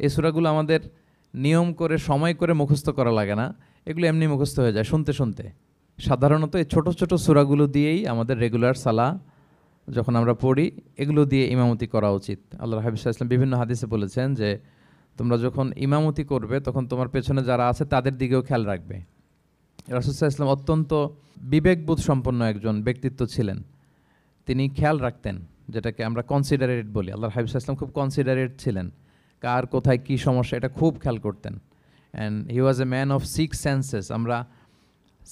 এই সূরাগুলো আমাদের নিয়ম করে সময় করে মুখস্থ করা লাগে না, এগুলো এমনি মুখস্থ হয়ে যায় শুনতে শুনতে। সাধারণত এই ছোট ছোট সূরাগুলো দিয়েই আমাদের রেগুলার সালা যখন আমরা পড়ি এগুলো দিয়ে ইমামতি করা উচিত। আল্লাহর হাবিব সাল্লাল্লাহু আলাইহি ওয়াসাল্লাম বিভিন্ন হাদিসে বলেছেন যে তোমরা যখন ইমামতি করবে তখন তোমার পেছনে যারা আছে তাদের দিকেও খেয়াল রাখবে। রাসূল সাল্লাল্লাহু আলাইহি ওয়াসাল্লাম অত্যন্ত বিবেকবোধ সম্পন্ন একজন ব্যক্তিত্ব ছিলেন। তিনি খেয়াল রাখতেন, যেটাকে আমরা কনসিডারেট বলি। আল্লাহর হাবিব সাল্লাল্লাহু আলাইহি ওয়াসাল্লাম খুব কনসিডারেট ছিলেন, কার কোথায় কী সমস্যা এটা খুব খেয়াল করতেন। And he was a man of 6 senses. আমরা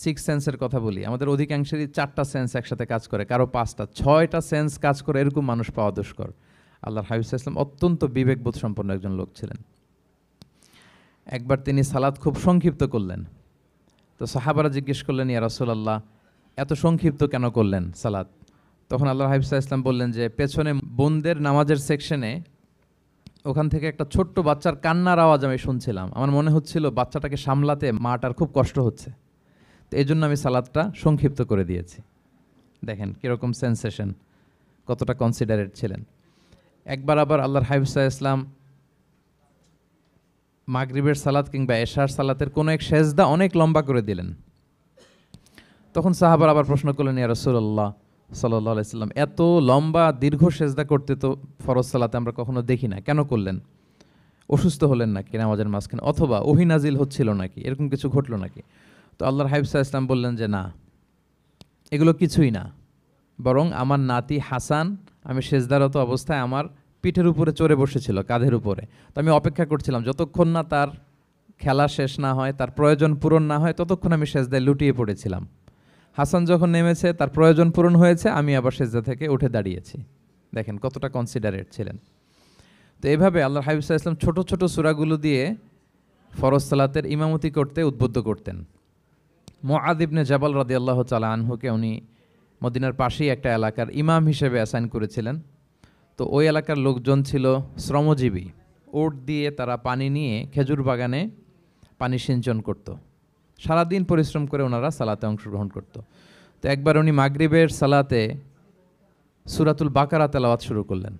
6 সেন্সের কথা বলি, আমাদের অধিকাংশেরই 4টা সেন্স একসাথে কাজ করে, কারো 5টা 6টা সেন্স কাজ করে, এরকম মানুষ পাওয়া দুষ্কর। আল্লাহর হাবিব সাল্লাল্লাহু আলাইহি ওয়াসাল্লাম অত্যন্ত বিবেকবোধ সম্পন্ন একজন লোক ছিলেন। একবার তিনি সালাত খুব সংক্ষিপ্ত করলেন, তো সাহাবারা জিজ্ঞেস করলেন, ইয়া রাসূলুল্লাহ এত সংক্ষিপ্ত কেন করলেন সালাত? তখন আল্লাহর হাবিব সাল্লাল্লাহু আলাইহি ওয়াসাল্লাম বললেন যে পেছনে বোনদের নামাজের সেকশনে ওখান থেকে একটা ছোট্ট বাচ্চার কান্নার আওয়াজ আমি শুনছিলাম, আমার মনে হচ্ছিল বাচ্চাটাকে সামলাতে মাটার খুব কষ্ট হচ্ছে, তো এই জন্য আমি সালাদটা সংক্ষিপ্ত করে দিয়েছি। দেখেন কীরকম সেন্সেশন, কতটা কনসিডারেট ছিলেন। একবার আবার আল্লাহর হাবিব সাল্লাল্লাহু আলাইহি ওয়াসাল্লাম মাগরিবের সালাত কিংবা এশার সালাতের কোনো এক সেজদা অনেক লম্বা করে দিলেন। তখন সাহাবারা আবার প্রশ্ন করলেন, ইয়া রাসূলুল্লাহ সাল্লাল্লাহু আলাইহি ওয়াসাল্লাম এত লম্বা দীর্ঘ সেজদা করতে তো ফরজ সালাতে আমরা কখনো দেখি না, কেন করলেন? অসুস্থ হলেন নাকি নামাজের মাঝখানে, অথবা ওহী নাজিল হচ্ছিল নাকি, এরকম কিছু ঘটলো নাকি? তো আল্লাহর হাবিব সাল্লাল্লাহু আলাইহি ওয়াসাল্লাম বললেন যে না, এগুলো কিছুই না, বরং আমার নাতি হাসান আমি সেজদারত অবস্থায় আমার পিঠের উপরে চড়ে বসেছিল, কাঁধের উপরে, তো আমি অপেক্ষা করছিলাম যতক্ষণ না তার খেলা শেষ না হয়, তার প্রয়োজন পূরণ না হয়, ততক্ষণ আমি সেজদায় লুটিয়ে পড়েছিলাম। হাসান যখন নেমেছে, তার প্রয়োজন পূরণ হয়েছে, আমি আবার সেজদা থেকে উঠে দাঁড়িয়েছি। দেখেন কতটা কনসিডারেট ছিলেন। তো এইভাবে আল্লাহর হাবিব সাল্লাল্লাহু আলাইহি ওয়াসাল্লাম ছোট ছোট সূরাগুলো দিয়ে ফরজ সালাতের ইমামতি করতে উদ্বুদ্ধ করতেন। মুআয ইবনে জাবাল রাদিয়াল্লাহু তাআলা আনহুকে উনি মদিনার পাশেই একটা এলাকার ইমাম হিসেবে অ্যাসাইন করেছিলেন। তো ওই এলাকার লোকজন ছিল শ্রমজীবী, ওট দিয়ে তারা পানি নিয়ে খেজুর বাগানে পানি সিঞ্চন করত, সারাদিন পরিশ্রম করে ওনারা সালাতে অংশগ্রহণ করত। তো একবার উনি মাগরিবের সালাতে সূরাতুল বাকারা তেলাওয়াত শুরু করলেন।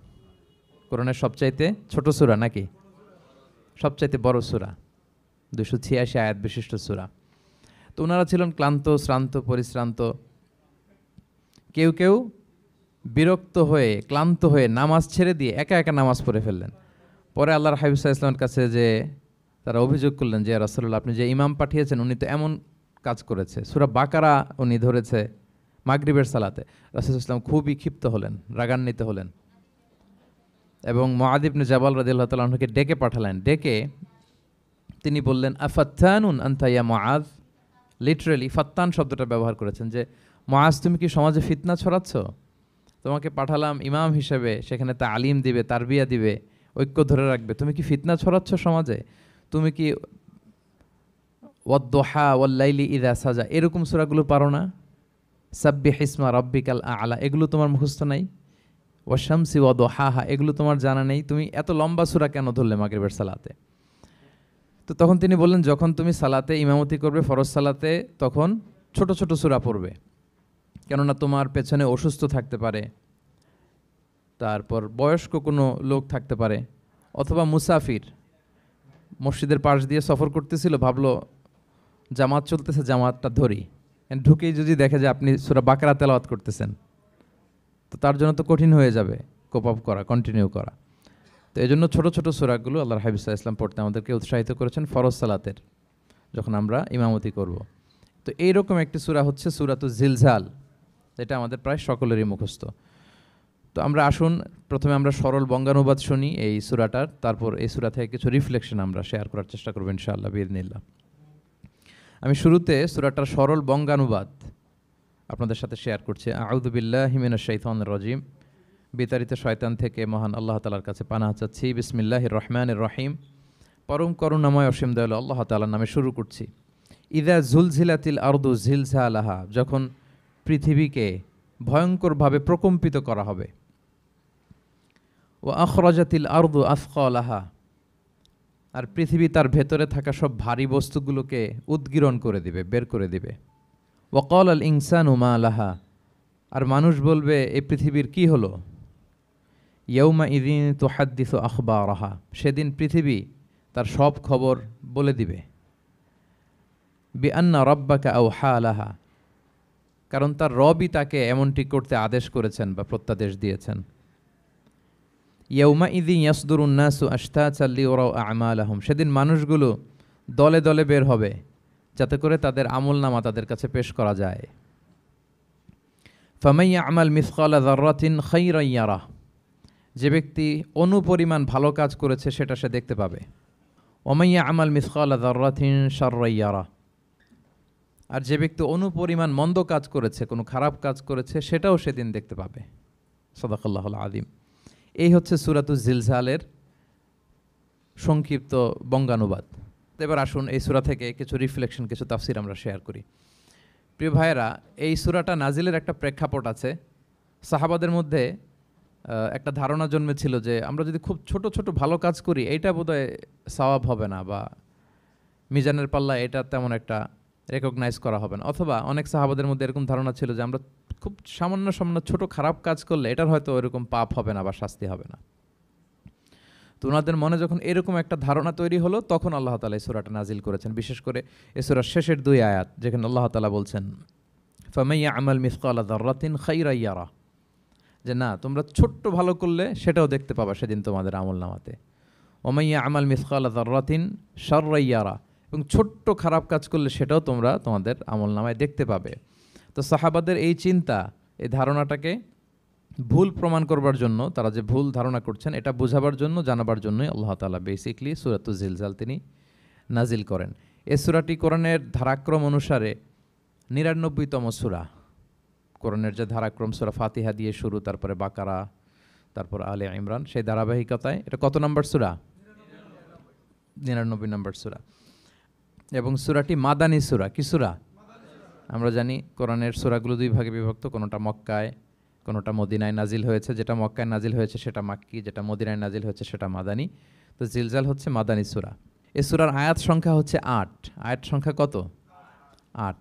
কোরআনের সবচাইতে ছোট সূরা নাকি সবচাইতে বড় সূরা, 286 আয়াত বিশিষ্ট সূরা। তো ওনারা ছিলেন ক্লান্ত, শ্রান্ত, পরিশ্রান্ত। কেউ কেউ বিরক্ত হয়ে, ক্লান্ত হয়ে নামাজ ছেড়ে দিয়ে একা একা নামাজ পড়ে ফেললেন। পরে আল্লাহর হাবিব সাল্লাল্লাহু আলাইহি ওয়াসাল্লামের কাছে যে তারা অভিযোগ করলেন যে, ইয়া রাসূলুল্লাহ আপনি যে ইমাম পাঠিয়েছেন উনি তো এমন কাজ করেছে, সূরা বাকারা উনি ধরেছে মাগরিবের সালাতে। রাসূল সাল্লাল্লাহু আলাইহি ওয়াসাল্লাম খুবই ক্ষিপ্ত হলেন, রাগান্বিত হলেন এবং মুআয ইবনে জাবাল রাদিয়াল্লাহু তাআলা আনহুকে ডেকে পাঠালেন। ডেকে তিনি বললেন, আফাত্তানুন আনতা ইয়া মুআয, লিটারালি ফাত্তান শব্দটা ব্যবহার করেছেন যে মুআয তুমি কি সমাজে ফিতনা ছড়াচ্ছ? তোমাকে পাঠালাম ইমাম হিসেবে, সেখানে তালিম দিবে, তারবিয়া দিবে, ঐক্য ধরে রাখবে, তুমি কি ফিতনা ছড়াচ্ছ সমাজে? তুমি কি ওয়াদ-দুহা ওয়াল-লাইলি ইযা সাজা এরকম সূরাগুলো পারো না? সাব্বিহ ইসমা রাব্বিকাল আ'লা এগুলো তোমার মুখস্থ নাই? ওয়াশ-শামসি ওয়া-দুহাহা এগুলো তোমার জানা নেই? তুমি এত লম্বা সূরা কেন ধরলে মাগরিবের সালাতে? তো তখন তিনি বললেন, যখন তুমি সালাতে ইমামতি করবে ফরজ সালাতে, তখন ছোট ছোট সূরা পড়বে, কেননা তোমার পেছনে অসুস্থ থাকতে পারে, তারপর বয়স্ক কোনো লোক থাকতে পারে, অথবা মুসাফির মসজিদের পাশ দিয়ে সফর করতেছিল, ভাবলো জামাত চলতেছে, জামাতটা ধরি, ঢুকেই যদি দেখে যে আপনি সূরা বাকারা তেলাওয়াত করতেছেন, তো তার জন্য তো কঠিন হয়ে যাবে কোপ আপ করা, কন্টিনিউ করা। তো এই জন্য ছোটো ছোটো সূরাগুলো আল্লাহর হাবিব সাল্লাল্লাহু আলাইহি ওয়াসাল্লাম পড়তে আমাদেরকে উৎসাহিত করেছেন ফরজ সালাতের, যখন আমরা ইমামতি করব। তো এইরকম একটি সূরা হচ্ছে সূরাতুজ জিলজাল, এটা আমাদের প্রায় সকলেরই মুখস্থ। তো আমরা আসুন প্রথমে আমরা সরল বঙ্গানুবাদ শুনি এই সূরাটার, তারপর এই সূরা থেকে কিছু রিফ্লেকশন আমরা শেয়ার করার চেষ্টা করব ইনশাআল্লাহ বিইذنিল্লাহ। আমি শুরুতে সূরাটার সরল বঙ্গানুবাদ আপনাদের সাথে শেয়ার করছি। আউযু বিল্লাহি মিনাশ শাইতানির রাজিম, বিতাড়িত শয়তান থেকে মহান আল্লাহ তাআলার কাছে পানাহ চাচ্ছি। বিসমিল্লাহির রহমানির রহিম, পরম করুণাময় অসীম দয়ালু আল্লাহ তাআলার নামে শুরু করছি। ইযা জুলজিলাতিল আরদু জিলজালাহা, যখন পৃথিবীকে ভয়ঙ্করভাবে প্রকম্পিত করা হবে। ওয়া আখরাজাতিল আরদু আথকালাহা, আর পৃথিবী তার ভেতরে থাকা সব ভারী বস্তুগুলোকে উদ্গীরণ করে দিবে, বের করে দিবে। ওয়া ক্বালাল ইনসানু মা লাহা, আর মানুষ বলবে এই পৃথিবীর কি হলো। ইয়াউমা ইযিন তুহাদ্দিসু আখবারাহা, সেদিন পৃথিবী তার সব খবর বলে দিবে। বিআন্না রাব্বাকা আওহা লাহা, কারণ তার রবই তাকে এমনটি করতে আদেশ করেছেন বা প্রত্যাদেশ দিয়েছেন। ইয়াউমাইযি ইয়াসদুরুন নাসু আশতাতান লিইউরাউ আ'মালাহুম, সেদিন মানুষগুলো দলে দলে বের হবে যাতে করে তাদের আমলনামা তাদের কাছে পেশ করা যায়। ফামান ইয়া'মাল মিসকালা যাররাতিন খায়রান ইয়ারাহ, যে ব্যক্তি অনুপরিমাণ ভালো কাজ করেছে সেটা সে দেখতে পাবে। ওমান ইয়া'মাল মিসকালা যাররাতিন শাররান ইয়ারাহ, আর যে ব্যক্তি অনুপরিমাণ মন্দ কাজ করেছে, কোনো খারাপ কাজ করেছে, সেটাও সেদিন দেখতে পাবে। সাদাকাল্লাহুল আযীম। এই হচ্ছে সূরাতুজ জিলজালের সংক্ষিপ্ত বঙ্গানুবাদ। এবার আসুন এই সূরা থেকে কিছু রিফ্লেকশন, কিছু তাফসির আমরা শেয়ার করি। প্রিয় ভাইয়েরা, এই সূরাটা নাজিলের একটা প্রেক্ষাপট আছে। সাহাবাদের মধ্যে একটা ধারণা জন্মেছিল যে আমরা যদি খুব ছোট ছোট ভালো কাজ করি এইটা বোধহয় সওয়াব হবে না, বা মিজানের পাল্লা এটা তেমন একটা রেকগনাইজ করা হবে না। অথবা অনেক সাহাবাদের মধ্যে এরকম ধারণা ছিল যে আমরা খুব সামান্য সামান্য ছোট খারাপ কাজ করলে এটার হয়তো এরকম পাপ হবে না বা শাস্তি হবে না। তো ওনাদের মনে যখন এরকম একটা ধারণা তৈরি হলো, তখন আল্লাহ তাআলা এই সূরাটা নাজিল করেছেন। বিশেষ করে এই সূরার শেষের 2 আয়াত, যেখানে আল্লাহ তাআলা বলছেন ফামান ইয়া'মাল মিসকালা যাররাতিন খায়রান ইয়ারা, যে না, তোমরা ছোট্ট ভালো করলে সেটাও দেখতে পাবা সেদিন তোমাদের আমলনামাতে। ওমান ইয়া'মাল মিসকালা যাররাতিন শাররান ইয়ারা, এবং ছোট্ট খারাপ কাজ করলে সেটাও তোমরা তোমাদের আমলনামায় দেখতে পাবে। তো সাহাবাদের এই চিন্তা, এই ধারণাটাকে ভুল প্রমাণ করবার জন্য, তারা যে ভুল ধারণা করছেন এটা বোঝাবার জন্য, জানাবার জন্যই আল্লাহ তাআলা বেসিকলি সূরাতুজ জিলজাল তিনি নাজিল করেন। এই সূরাটি কোরআনের ধারাক্রম অনুসারে 99তম সূরা। কোরআনের যে ধারাক্রম, সূরা ফাতিহা দিয়ে শুরু, তারপরে বাকারা, তারপর আলে ইমরান, সেই ধারাবাহিকতায় এটা কত নম্বর সূরা? 99 নম্বর সূরা। এবং সূরাটি মাদানী সূরা। কি সূরা? আমরা জানি কোরআনের সূরাগুলো 2 ভাগে বিভক্ত, কোনোটা মক্কায়, কোনোটা মদিনায় নাজিল হয়েছে। যেটা মক্কায় নাজিল হয়েছে সেটা মাক্কি, যেটা মদিনায় নাজিল হয়েছে সেটা মাদানী। তো জিলজাল হচ্ছে মাদানী সূরা। এই সূরার আয়াত সংখ্যা হচ্ছে 8। আয়াত সংখ্যা কত? 8।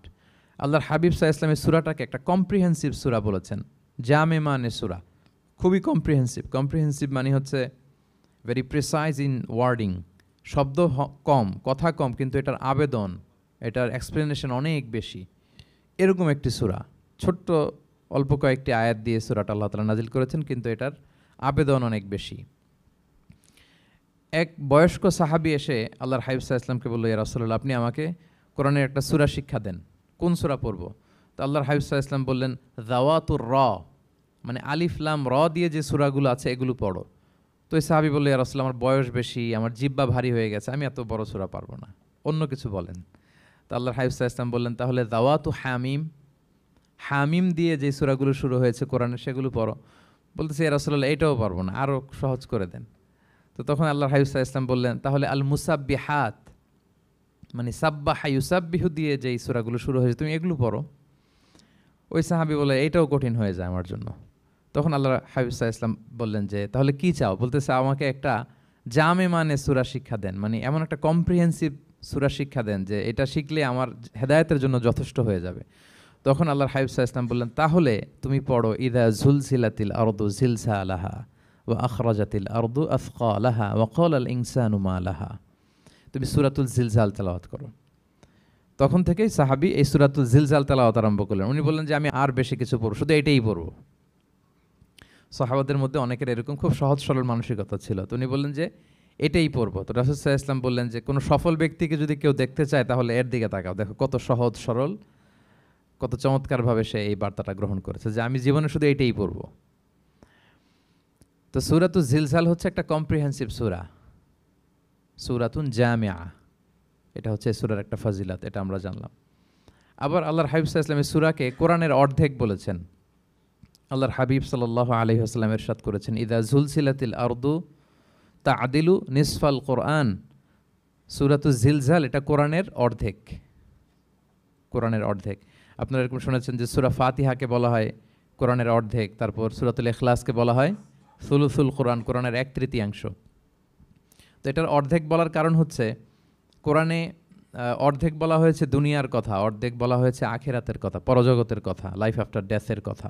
আল্লাহর হাবিব সাল্লাল্লাহু আলাইহি ওয়াসাল্লাম এই সূরাটাকে একটা কম্প্রিহেন্সিভ সূরা বলেছেন। জামে মানে সূরা, খুবই কম্প্রিহেন্সিভ। কম্প্রিহেন্সিভ মানে হচ্ছে ভেরি প্রিসাইজ ইন ওয়ার্ডিং, শব্দ কম, কথা কম, কিন্তু এটার আবেদন, এটার এক্সপ্লেনেশন অনেক বেশি। এরকম একটি সূরা, ছোট্ট অল্প কয়েকটি আয়াত দিয়ে সূরাটা আল্লাহ তাআলা নাজিল করেছেন, কিন্তু এটার আবেদন অনেক বেশি। এক বয়স্ক সাহাবী এসে আল্লাহর হাবিব সাল্লাল্লাহু আলাইহি ওয়াসাল্লামকে বলল, ইয়া রাসূলুল্লাহ, আপনি আমাকে কোরআনের একটা সূরা শিক্ষা দেন, কোন সূরা পড়ব? তো আল্লাহর হাবিব সাল্লাল্লাহু আলাইহি ওয়াসাল্লাম বললেন, যাওয়াতুর র, মানে আলিফ লাম র দিয়ে যে সূরাগুলো আছে এগুলো পড়ো। তো এই সাহাবী বলল, ইয়া রাসূলুল্লাহ, আমার বয়স বেশি, আমার জিহ্বা ভারী হয়ে গেছে, আমি এত বড় সূরা পারবো না, অন্য কিছু বলেন। তো আল্লাহর হাবিব সাল্লাল্লাহু আলাইহি ওয়াসাল্লাম বললেন, তাহলে যাওয়াতু হামিম, হামিম দিয়ে যে সূরাগুলো শুরু হয়েছে কোরআনে সেগুলো পড়ো। বলতেছে, ইয়া রাসূলুল্লাহ, এটাও পারবো না, আরও সহজ করে দেন। তো তখন আল্লাহর হাবিব সাল্লাল্লাহু আলাইহি ওয়াসাল্লাম বললেন, তাহলে আল মুসাব্বিহাত, মানে সাব্বাহা ইউসাব্বিহু দিয়ে যেই সূরাগুলো শুরু হয়েছে তুমি এগুলো পড়ো। ওই সাহাবী বলে, এইটাও কঠিন হয়ে যায় আমার জন্য। তখন আল্লাহর হাবিব সাল্লাল্লাহু আলাইহি ওয়াসাল্লাম বললেন যে, তাহলে কি চাও? বলতেছে, আমাকে একটা জামে মানে সূরা শিক্ষা দেন, মানে এমন একটা কম্প্রিহেন্সিভ সূরা শিক্ষা দেন যে এটা শিখলে আমার হেদায়েতের জন্য যথেষ্ট হয়ে যাবে। তখন আল্লাহর হাবিব সাল্লাল্লাহু আলাইহি ওয়াসাল্লাম বললেন, তাহলে তুমি পড়ো ইযা যুলজিলাতিল আরদু জিলজালাহা ওয়া আখরাজাতিল আরদু আথকালাহা ওয়া ক্বালাল ইনসানু মা লাহা। তুমি সূরাতুল জিলজাল তেলাওয়াত করো। তখন থেকেই সাহাবী এই সূরাতুল জিলজাল তেলাওয়াত আরম্ভ করলেন। উনি বললেন যে আমি আর বেশি কিছু পড়ব, শুধু এটাই পড়ব। সাহাবাদের মধ্যে অনেকের এরকম খুব সহজ সরল মানসিকতা ছিল। তো উনি বললেন যে এটাই পড়ব। তো রাসূল সাল্লাল্লাহু আলাইহি ওয়াসাল্লাম বললেন যে কোনো সফল ব্যক্তিকে যদি কেউ দেখতে চায় তাহলে এর দিকে তাকাও, দেখো কত সহজ সরল, কত চমৎকারভাবে সে এই বার্তাটা গ্রহণ করেছে যে আমি জীবনে শুধু এটাই পড়ব। তো সূরাতুল জিলজাল হচ্ছে একটা কম্প্রিহেন্সিভ সূরা, সূরাতুন জামিআ। এটা হচ্ছে সূরার একটা ফজিলত, এটা আমরা জানলাম। আবার আল্লাহর হাবিব সাল্লাল্লাহু আলাইহি ওয়াসাল্লাম এই সূরাকে কোরআনের অর্ধেক বলেছেন। আল্লাহর হাবিব সাল্লাল্লাহু আলাইহি ওয়াসাল্লাম ইরশাদ করেছেন, ইযা যুলজিলাতিল আরদু তা'দিলু নিসফাল কোরআন। সূরাতুল জিলজাল এটা কোরআনের অর্ধেক, কোরআনের অর্ধেক। আপনারা এরকম শুনেছেন যে সূরা ফাতিহাকে বলা হয় কোরআনের অর্ধেক, তারপর সূরাতুল ইখলাসকে বলা হয় সুলুসুল কোরআন, কোরআনের 1/3। তো এটার অর্ধেক বলার কারণ হচ্ছে কোরআনে অর্ধেক বলা হয়েছে দুনিয়ার কথা, অর্ধেক বলা হয়েছে আখিরাতের কথা, পরজগতের কথা, লাইফ আফটার ডেথের কথা।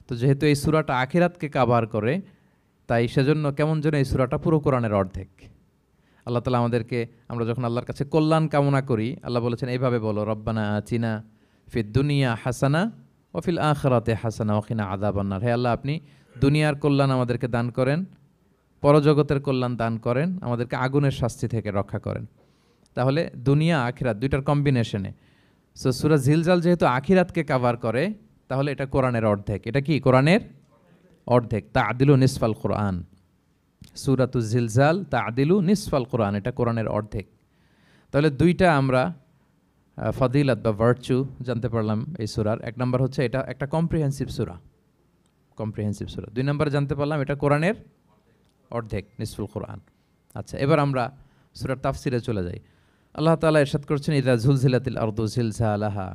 তো যেহেতু এই সূরাটা আখিরাতকে কাভার করে, তাই সেজন্য কেমন যেন এই সূরাটা পুরো কোরআনের অর্ধেক। আল্লাহ তাআলা আমাদেরকে, আমরা যখন আল্লাহর কাছে কল্যাণ কামনা করি, আল্লাহ বলেছেন এইভাবে বলো, রব্বানা আতিনা ফিদ দুনিয়া হাসানা ওয়া ফিল আখিরাতি হাসানা ওয়া কিনা আযাবান্নার। হে আল্লাহ, আপনি দুনিয়ার কল্যাণ আমাদেরকে দান করেন, পরজগতের কল্যাণ দান করেন, আমাদেরকে আগুনের শাস্তি থেকে রক্ষা করেন। তাহলে দুনিয়া আখিরাত দুইটার কম্বিনেশনে। সো সূরা জিলজাল যেহেতু আখিরাতকে কভার করে, তাহলে এটা কোরআনের অর্ধেক। এটা কি কোরআনের অর্ধেক? তা'দিলু নিসফাল কোরআন। সূরাতু জিলজাল তা'দিলু নিসফাল কোরআন, এটা কোরআনের অর্ধেক। তাহলে দুইটা আমরা ফদিলত বা ভার্চু জানতে পারলাম এই সূরার। এক নম্বর হচ্ছে এটা একটা কম্প্রিহেন্সিভ সূরা, কম্প্রিহেন্সিভ সূরা। দুই নম্বর জানতে পারলাম এটা কোরআনের অর্ধেক, নিসফুল কোরআন। আচ্ছা, এবার আমরা সূরার তাফসিরে চলে যাই। আল্লাহ তাআলা ইরশাদ করছেন, ইযা যুলজিলাতিল আরদু জিলজালাহা,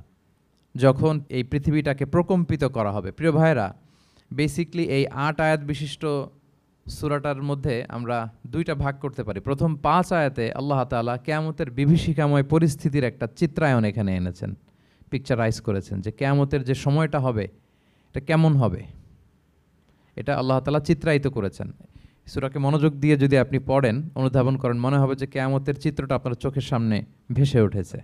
যখন এই পৃথিবীটাকে প্রকম্পিত করা হবে। প্রিয় ভাইরা, বেসিকলি এই ৮ আয়াত বিশিষ্ট সূরাটার মধ্যে আমরা দুইটা ভাগ করতে পারি। প্রথম ৫ আয়াতে আল্লাহ তাআলা কিয়ামতের বিভীষিকাময় পরিস্থিতির একটা চিত্রায়ন এখানে এনেছেন, পিকচারাইজ করেছেন, যে কিয়ামতের যে সময়টা হবে এটা কেমন হবে, এটা আল্লাহ তাআলা চিত্রায়িত করেছেন। সূরাকে মনোযোগ দিয়ে যদি আপনি পড়েন, অনুধাবন করেন, মনে হবে যে কিয়ামতের চিত্রটা আপনার চোখের সামনে ভেসে উঠেছে।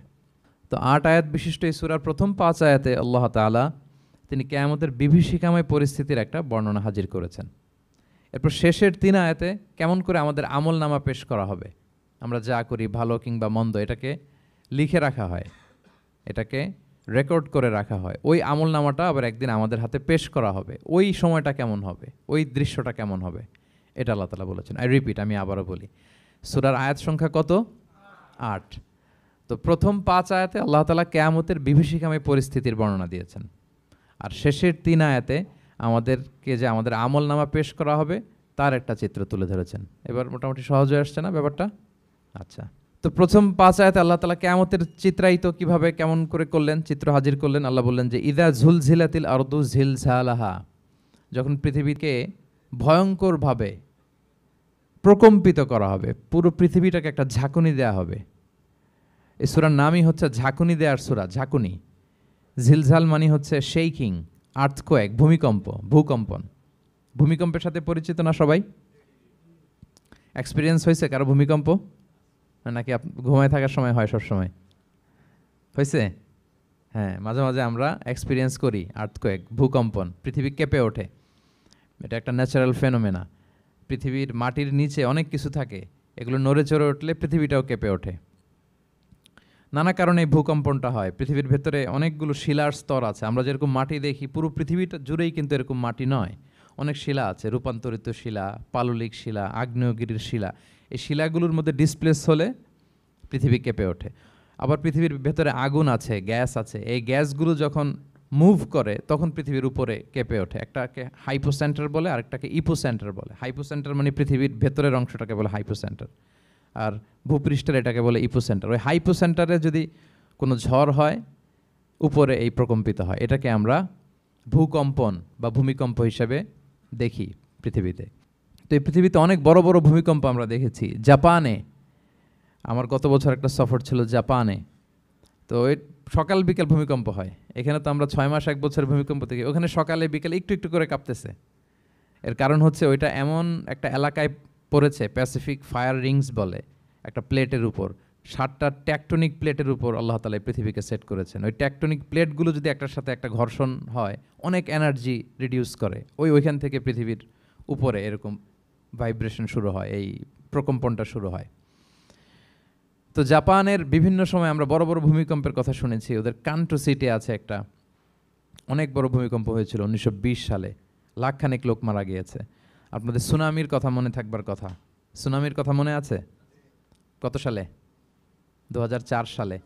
তো ৮ আয়াত বিশিষ্ট এই সূরার প্রথম ৫ আয়াতে আল্লাহ তাআলা তিনি কিয়ামতের বিভীষিকাময় পরিস্থিতির একটা বর্ণনা হাজির করেছেন। এরপর শেষের ৩ আয়াতে কেমন করে আমাদের আমল নামা পেশ করা হবে, আমরা যা করি ভালো কিংবা মন্দ, এটাকে লিখে রাখা হয়, এটাকে রেকর্ড করে রাখা হয়। ওই আমল নামাটা আবার একদিন আমাদের হাতে পেশ করা হবে। ওই সময়টা কেমন হবে, ওই দৃশ্যটা কেমন হবে, এটা আল্লাহ তাআলা বলেছেন। আই রিপিট, আমি আবারও বলি, সূরার আয়াত সংখ্যা কত? ৮। তো প্রথম ৫ আয়াতে আল্লাহ তাআলা কিয়ামতের বিভীষিকাময় পরিস্থিতির বর্ণনা দিয়েছেন, আর শেষের ৩ আয়াতে আমাদেরকে যে আমাদের আমল নামা পেশ করা হবে তার একটা চিত্র তুলে ধরেছেন। এবার মোটামুটি সহজ হয়ে আসছে না ব্যাপারটা? আচ্ছা, তো প্রথম ৫ আয়াতে আল্লাহ তাআলা কিয়ামতের চিত্রায়িত কিভাবে কেমন করে করলেন, চিত্র হাজির করলেন। আল্লাহ বললেন যে ইযা যুলজিলাতিল আরদু জিলজালাহা, যখন পৃথিবীকে ভয়ঙ্করভাবে প্রকম্পিত করা হবে, পুরো পৃথিবীটাকে একটা ঝাঁকুনি দেয়া হবে। এই সূরার নামই হচ্ছে ঝাঁকুনি দেওয়ার সূরা, ঝাঁকুনি। জিলজাল মানে হচ্ছে শেকিং, আর্থকোয়েক, ভূমিকম্প, ভূকম্পন। ভূমিকম্পের সাথে পরিচিত না সবাই? এক্সপিরিয়েন্স হয়েছে কারো ভূমিকম্প? নাকি ঘুমায় থাকার সময় হয়? সব সময় হয়েছে? হ্যাঁ, মাঝে মাঝে আমরা এক্সপিরিয়েন্স করি আর্থকোয়েক, ভূকম্পন, পৃথিবী কেঁপে ওঠে। এটা একটা ন্যাচারাল ফেনোমেনা। পৃথিবীর মাটির নিচে অনেক কিছু থাকে, এগুলো নড়ে চড়ে উঠলে পৃথিবীটাও কেঁপে ওঠে। নানা কারণে এই ভূকম্পনটা হয়। পৃথিবীর ভেতরে অনেকগুলো শিলার স্তর আছে। আমরা যেরকম মাটি দেখি, পুরো পৃথিবীটা জুড়েই কিন্তু এরকম মাটি নয়, অনেক শিলা আছে, রূপান্তরিত শিলা, পাললিক শিলা, আগ্নেয়গিরির শিলা। এই শিলাগুলোর মধ্যে ডিসপ্লেস হলে পৃথিবী কেঁপে ওঠে। আবার পৃথিবীর ভেতরে আগুন আছে, গ্যাস আছে, এই গ্যাসগুলো যখন মুভ করে তখন পৃথিবীর উপরে কেঁপে ওঠে। একটাকে হাইপোসেন্টার বলে, আরেকটাকে ইপোসেন্টার বলে। হাইপোসেন্টার মানে পৃথিবীর ভেতরের অংশটাকে বলে হাইপোসেন্টার, আর ভূপৃষ্ঠের এটাকে বলে ইপোসেন্টার। ওই হাইপোসেন্টারে যদি কোনো ঝড় হয়, উপরে এই প্রকম্পিত হয়। এটাকে আমরা ভূকম্পন বা ভূমিকম্প হিসেবে দেখি পৃথিবীতে। তো এই পৃথিবীতে অনেক বড় বড় ভূমিকম্প আমরা দেখেছি। জাপানে, আমার গত বছর একটা সফর ছিল জাপানে, তো এই সকাল বিকেল ভূমিকম্প হয়। এখানে তো আমরা ৬ মাস ১ বছর ভূমিকম্প দেখি, ওখানে সকালে বিকেলে একটু একটু করে কাঁপতেছে। এর কারণ হচ্ছে ওইটা এমন একটা এলাকায় পড়েছে, প্যাসিফিক ফায়ার রিংস বলে, একটা প্লেটের উপর ৭টা ট্যাকটনিক প্লেটের উপর আল্লাহ তাআলা পৃথিবীকে সেট করেছেন। ওই ট্যাকটনিক প্লেটগুলো যদি একটার সাথে একটা ঘর্ষণ হয়, অনেক এনার্জি রিডিউস করে, ওইখান থেকে পৃথিবীর উপরে এরকম ভাইব্রেশন শুরু হয়, এই প্রকম্পনটা শুরু হয়। তো জাপানের বিভিন্ন সময় আমরা বড় বড় ভূমিকম্পের কথা শুনেছি। ওদের কান্টো সিটি আছে একটা, অনেক বড় ভূমিকম্প হয়েছিল ১৯২০ সালে, লাখখানেক লোক মারা গিয়েছে। আপনাদের সুনামির কথা মনে থাকবার কথা, সুনামির কথা মনে আছে? কত সালে? ২০০৪ সালে।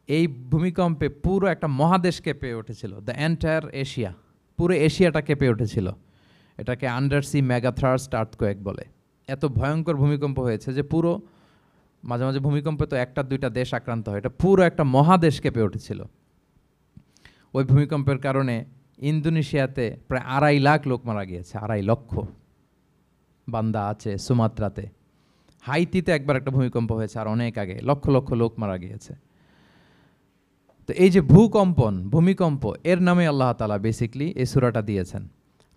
এই ভূমিকম্পে পুরো একটা মহাদেশ কেঁপে উঠেছিল, দ্য এন্টায়ার এশিয়া, পুরো এশিয়াটা কেঁপে উঠেছিল। এটাকে আন্ডারসি মেগাথ্রাস্ট আর্থকোয়েক বলে। এত ভয়ঙ্কর ভূমিকম্প হয়েছে যে পুরো, মাঝে মাঝে ভূমিকম্পে তো একটা দুইটা দেশ আক্রান্ত হয়, এটা পুরো একটা মহাদেশ কেঁপে উঠেছিল। ওই ভূমিকম্পের কারণে ইন্দোনেশিয়াতে প্রায় ২.৫ লাখ লোক মারা গিয়েছে, ২.৫ লক্ষ। বান্দা আছে সুমাত্রাতে। হাইতিতে একবার একটা ভূমিকম্প হয়েছে আর অনেক আগে, লক্ষ লক্ষ লোক মারা গিয়েছে। তো এই যে ভূকম্পন, ভূমিকম্প, এর নামে আল্লাহ তাআলা বেসিকলি এই সূরাটা দিয়েছেন।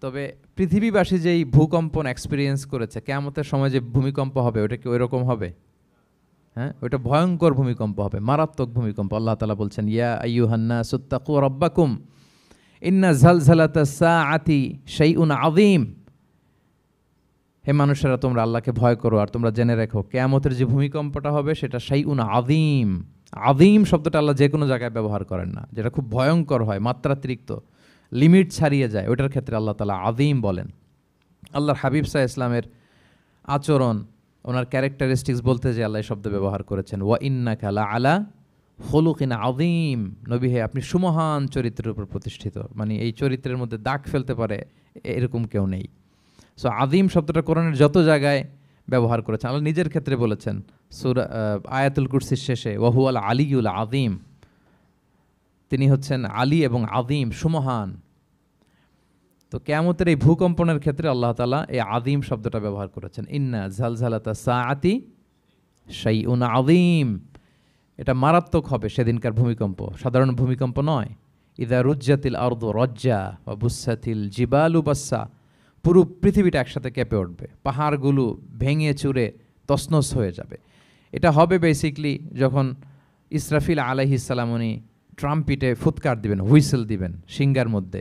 তবে পৃথিবীবাসী যেই ভূকম্পন এক্সপিরিয়েন্স করেছে, কিয়ামতের সময় যে ভূমিকম্প হবে ওটা কি ওই রকম হবে? হ্যাঁ, ওইটা ভয়ঙ্কর ভূমিকম্প হবে, মারাত্মক ভূমিকম্প। আল্লাহ তাআলা বলছেন, ইয়া আইয়ুহান্নাস ইত্তাকু রাব্বাকুম ইন্না জালজালাতাস সাআতি শাইউন আযীম। হে মানুষেরা, তোমরা আল্লাহকে ভয় করো আর তোমরা জেনে রেখো কিয়ামতের যে ভূমিকম্পটা হবে সেটা শাইউন আযীম। আযীম শব্দটা আল্লাহ যে কোনো জায়গায় ব্যবহার করেন না, যেটা খুব ভয়ঙ্কর হয়, মাত্রাতিরিক্ত, লিমিট ছাড়িয়ে যায়, ওইটার ক্ষেত্রে আল্লাহ তাআলা আযীম বলেন। আল্লাহর হাবিব সাল্লাল্লাহু আলাইহি ইসলামের আচরণ, ওনার ক্যারেক্টারিস্টিক্স বলতে যে আল্লাহ এই শব্দ ব্যবহার করেছেন, ওয়া ইন্নাকা লাআলা খুলুকিন আযীম। নবী হে, আপনি সুমহান চরিত্রের উপর প্রতিষ্ঠিত, মানে এই চরিত্রের মধ্যে দাগ ফেলতে পারে এরকম কেউ নেই। সো আযীম শব্দটা কোরআনের যত জায়গায় ব্যবহার করেছেন, আল্লাহ নিজের ক্ষেত্রে বলেছেন সূরা আয়াতুল কুরসির শেষে, ওয়া হুয়াল আলিয়ুল আযীম, তিনি হচ্ছেন আলী এবং আযীম, সুমহান। তো কিয়ামতের এই ভূকম্পনের ক্ষেত্রে আল্লাহ তাআলা এই আযীম শব্দটা ব্যবহার করেছেন, ইন্না জালজালাতাস সাআতি শাইউন আযীম। এটা মারাত্মক হবে সেদিনকার ভূমিকম্প, সাধারণ ভূমিকম্প নয়। ইযা রুজ্জাতিল আরদু রজ্জা ওয়া বুসাতিল জিবালু বাসসা, পুরো পৃথিবীটা একসাথে কেঁপে উঠবে, পাহাড়গুলো ভেঙে চুরে তছনছ হয়ে যাবে। এটা হবে বেসিকলি যখন ইসরাফিল আলাইহিস সালাম উনি ট্রাম্পিটে ফুৎকার দিবেন, হুইসেল দিবেন সিঙ্গার মধ্যে,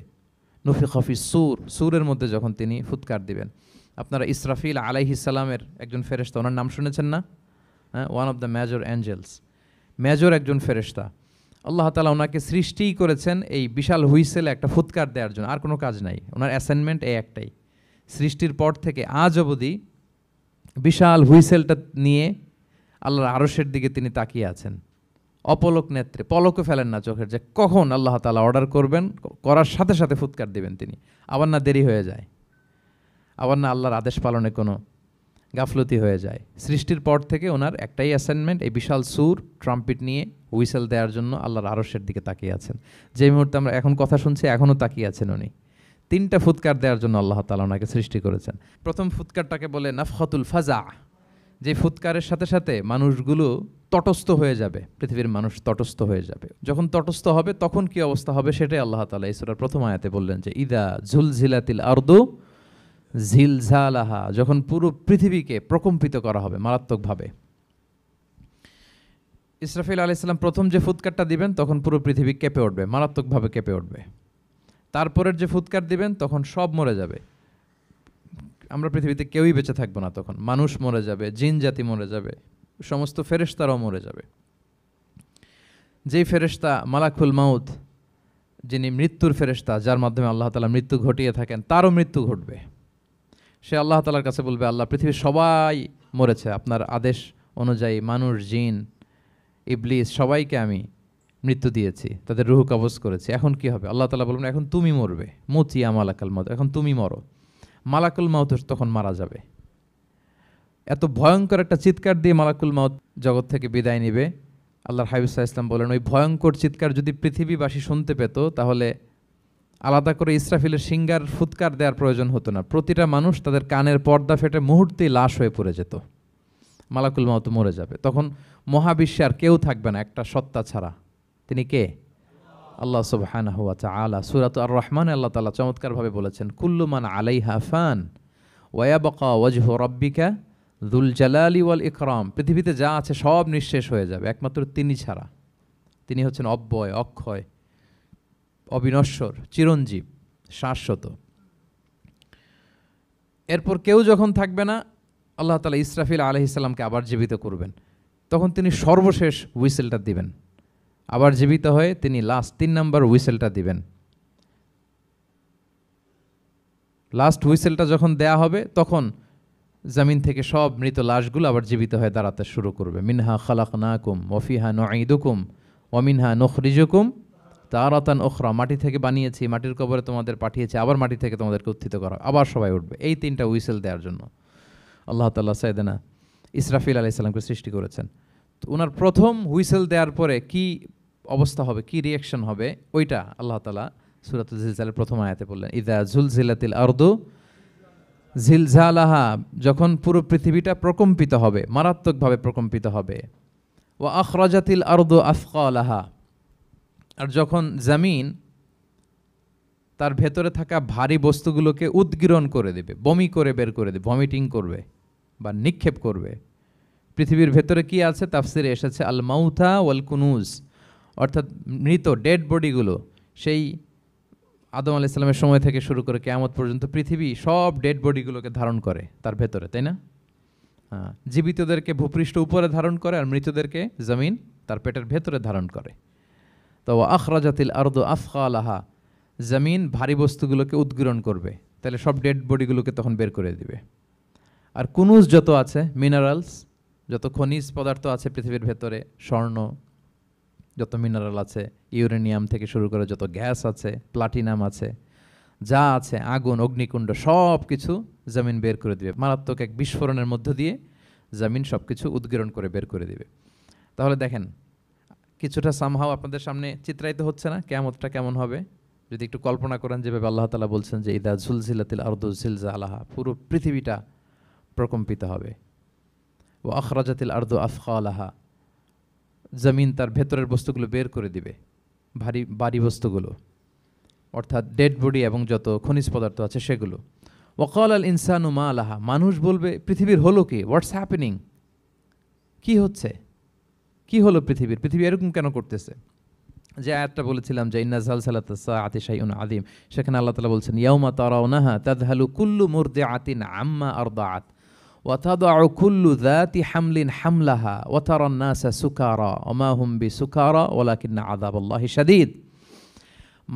নুফিখা ফিস সূর, সূরের মধ্যে যখন তিনি ফুৎকার দিবেন। আপনারা ইসরাফিল আলাইহিস সালামের একজন ফেরেশতা, ওনার নাম শুনেছেন না? হ্যাঁ, one of the major angels, major একজন ফেরেশতা। আল্লাহ তাআলা ওনাকে সৃষ্টিই করেছেন এই বিশাল হুইসেলে একটা ফুৎকার দেওয়ার জন্য, আর কোনো কাজ নাই, ওনার অ্যাসাইনমেন্ট এই একটাই। সৃষ্টির পর থেকে আজ অবধি বিশাল হুইসেলটা নিয়ে আল্লাহর আরশের দিকে তিনি তাকিয়ে আছেন, অপলক নেত্রে, পলকও ফেলেন না চোখের, যে কখন আল্লাহ তাআলা অর্ডার করবেন, করার সাথে সাথে ফুৎকার দিবেন তিনি, আবার না দেরি হয়ে যায়, আবার না আল্লাহর আদেশ পালনে কোনো গাফলতি হয়ে যায়। সৃষ্টির পর থেকে ওনার একটাই অ্যাসাইনমেন্ট, এই বিশাল সুর ট্রাম্পিট নিয়ে হুইসেল দেওয়ার জন্য আল্লাহর আরশের দিকে তাকিয়ে আছেন। যে মুহূর্তে আমরা এখন কথা শুনছি এখনও তাকিয়ে আছেন উনি। 3টা ফুৎকার দেওয়ার জন্য আল্লাহ তাআলা ওনাকে সৃষ্টি করেছেন। প্রথম ফুৎকারটাকে বলে নাফখাতুল ফাজা, যে ফুৎকারের সাথে সাথে মানুষগুলো তটস্থ হয়ে যাবে, পৃথিবীর মানুষ তটস্থ হয়ে যাবে। যখন তটস্থ হবে তখন কি অবস্থা হবে সেটাই আল্লাহ তাআলা এই সূরার প্রথম আয়াতে বললেন, যে ইদা জুলজিলাতিল আরদু জিলজালাহা, যখন পুরো পৃথিবীকে প্রকম্পিত করা হবে মারাত্মকভাবে। ইসরাফিল আলাইহিস সালাম প্রথম যে ফুৎকারটা দিবেন তখন পুরো পৃথিবী কেঁপে উঠবে, মারাত্মকভাবে কেঁপে উঠবে। তারপরের যে ফুৎকার দিবেন তখন সব মরে যাবে, আমরা পৃথিবীতে কেউই বেঁচে থাকবো না, তখন মানুষ মরে যাবে, জিন জাতি মরে যাবে, সমস্ত ফেরেশতারাও মরে যাবে। যেই ফেরেশতা মালাকুল মাউত, যিনি মৃত্যুর ফেরেশতা, যার মাধ্যমে আল্লাহ তাআলা মৃত্যু ঘটিয়ে থাকেন, তারও মৃত্যু ঘটবে। সে আল্লাহ তাআলার কাছে বলবে, আল্লাহ, পৃথিবীর সবাই মরেছে, আপনার আদেশ অনুযায়ী মানুষ, জিন, ইবলিস সবাইকে আমি মৃত্যু দিয়েছি, তাদের রূহ কবজ করেছি, এখন কি হবে? আল্লাহ তাআলা বলবেন, এখন তুমি মরবে, মুতিয়া মালাকুল মাউত, এখন তুমি মরো। মালাকুল মাউত তখন মারা যাবে। এত ভয়ঙ্কর একটা চিৎকার দিয়ে মালাকুল মাউত জগৎ থেকে বিদায় নেবে। আল্লাহর হাবিব সাল্লাল্লাহু আলাইহি ওয়াসাল্লাম বলেন, ওই ভয়ঙ্কর চিৎকার যদি পৃথিবীবাসী শুনতে পেত তাহলে আলাদা করে ইসরাফিলের সিঙ্গার ফুৎকার দেওয়ার প্রয়োজন হতো না, প্রতিটা মানুষ তাদের কানের পর্দা ফেটে মুহূর্তেই লাশ হয়ে পড়ে যেত, মালাকুল মাউত মরে যাবে। তখন মহাবিশ্বে আর কেউ থাকবে না একটা সত্তা ছাড়া। তিনি কে? আল্লাহ সুবহানাহু ওয়া তাআলা। সূরাত আর-রহমানে আল্লাহ তাআলা চমৎকারভাবে বলেছেন, কুল্লু মান আলাইহা ফান ওয়া ইয়াবকা ওয়াজহু রাব্বিকা যুল জালালি ওয়াল ইকরাম। পৃথিবীতে যা আছে সব নিঃশেষ হয়ে যাবে, একমাত্র তিনি ছাড়া। তিনি হচ্ছেন অব্যয়, অক্ষয়, অবিনশ্বর, চিরঞ্জীব, শাশ্বত। এরপর কেউ যখন থাকবে না, আল্লাহ তাআলা ইসরাফিল আলাইহিস সালামকে আবার জীবিত করবেন। তখন তিনি সর্বশেষ হুইসেলটা দিবেন, আবার জীবিত হয়ে তিনি লাস্ট 3 নম্বর হুইসেলটা দিবেন। লাস্ট হুইসেলটা যখন দেয়া হবে তখন জমিন থেকে সব মৃত লাশগুলো আবার জীবিত হয়ে দাঁড়াতে শুরু করবে। মিনহা খালাকনাকুম ওয়া ফিহা নুঈদুকুম ওয়া মিনহা নুখরিজুকুম তারাতান উখরা, মাটি থেকে বানিয়েছি, মাটির কবরে তোমাদের পাঠিয়েছি, আবার মাটি থেকে তোমাদেরকে উত্থিত করা, আবার সবাই উঠবে। এই 3টা হুইসেল দেওয়ার জন্য আল্লাহ তাআলা সাইয়েদনা ইসরাফিল আলাইহিস সালামকে সৃষ্টি করেছেন। তো ওনার প্রথম হুইসেল দেওয়ার পরে কি অবস্থা হবে, কি রিয়াকশন হবে, ওইটা আল্লাহ তাআলা সূরাতুল জিলজালের প্রথম আয়াতে বললেন, ইযা জুলজিলাতিল আরদু জিলজালাহা, যখন পুরো পৃথিবীটা প্রকম্পিত হবে, মারাত্মকভাবে প্রকম্পিত হবে। ওয়া আখরাজাতিল আরদু আথকালাহা, আর যখন জমিন তার ভেতরে থাকা ভারী বস্তুগুলোকে উদ্গীরণ করে দেবে, বমি করে বের করে দেবে, ভমিটিং করবে বা নিক্ষেপ করবে, পৃথিবীর ভেতরে কি আছে? তাফসিরে এসেছে আল মাউথা ওয়াল কুনুজ, অর্থাৎ মৃত ডেড বডিগুলো। সেই আদম আলাইহিস সালামের সময় থেকে শুরু করে কিয়ামত পর্যন্ত পৃথিবী সব ডেড বডিগুলোকে ধারণ করে তার ভেতরে, তাই না? হ্যাঁ, জীবিতদেরকে ভূপৃষ্ঠ উপরে ধারণ করে আর মৃতদেরকে জমিন তার পেটের ভেতরে ধারণ করে। তো আখরাজাতিল আরদু আফকালাহা, জমিন ভারী বস্তুগুলোকে উদ্গীরণ করবে, তাহলে সব ডেড বডিগুলোকে তখন বের করে দিবে। আর কুনুজ যত আছে, মিনারেলস, যত খনিজ পদার্থ আছে পৃথিবীর ভেতরে, স্বর্ণ, যত মিনারেল আছে, ইউরেনিয়াম থেকে শুরু করে যত গ্যাস আছে, প্লাটিনাম আছে, যা আছে, আগুন, অগ্নিকুণ্ড, সব কিছু জমিন বের করে দিবে। মারাত্মক এক বিস্ফোরণের মধ্য দিয়ে জমিন সব কিছু উদ্গীরণ করে বের করে দিবে। তাহলে দেখেন, কিছুটা সামহাও আপনাদের সামনে চিত্রায়িত হচ্ছে না কিয়ামতটা কেমন হবে? যদি একটু কল্পনা করেন, যেভাবে আল্লাহ তাআলা বলছেন যে ইদা জুলজিলাতিল আরদু জিলজালাহা, পুরো পৃথিবীটা প্রকম্পিত হবে। ও আখরাজাতিল আরদু আফকালাহা, জমিন তার ভেতরের বস্তুগুলো বের করে দিবে, ভারী বস্তুগুলো, অর্থাৎ ডেড বডি এবং যত খনিজ পদার্থ আছে সেগুলো। ওয়াকাল আল ইনসানু মা লাহা, মানুষ বলবে পৃথিবীর হলো কি, হোয়াটস হ্যাপেনিং, কি হচ্ছে, কি হলো পৃথিবীর, পৃথিবী এরকম কেন করতেছে? যে আয়াতটা বলেছিলাম যে ইন্না জালসালাতাস সাআতি শাইউন আযীম, সেখানে আল্লাহ তাআলা বলছেন ইয়াউমা তারাউনাহা তাযহালু কুল্লু মুরদিআতিন আম্মা আরদাআত ওয়া তাদউ কুল্লু যাতি হামলিন হামলাহা ওয়া তারান নাসা সুকারা ওয়া মা হুম বিসুকারা ওয়ালাকিন্না আযাবাল্লাহি শাদীদ।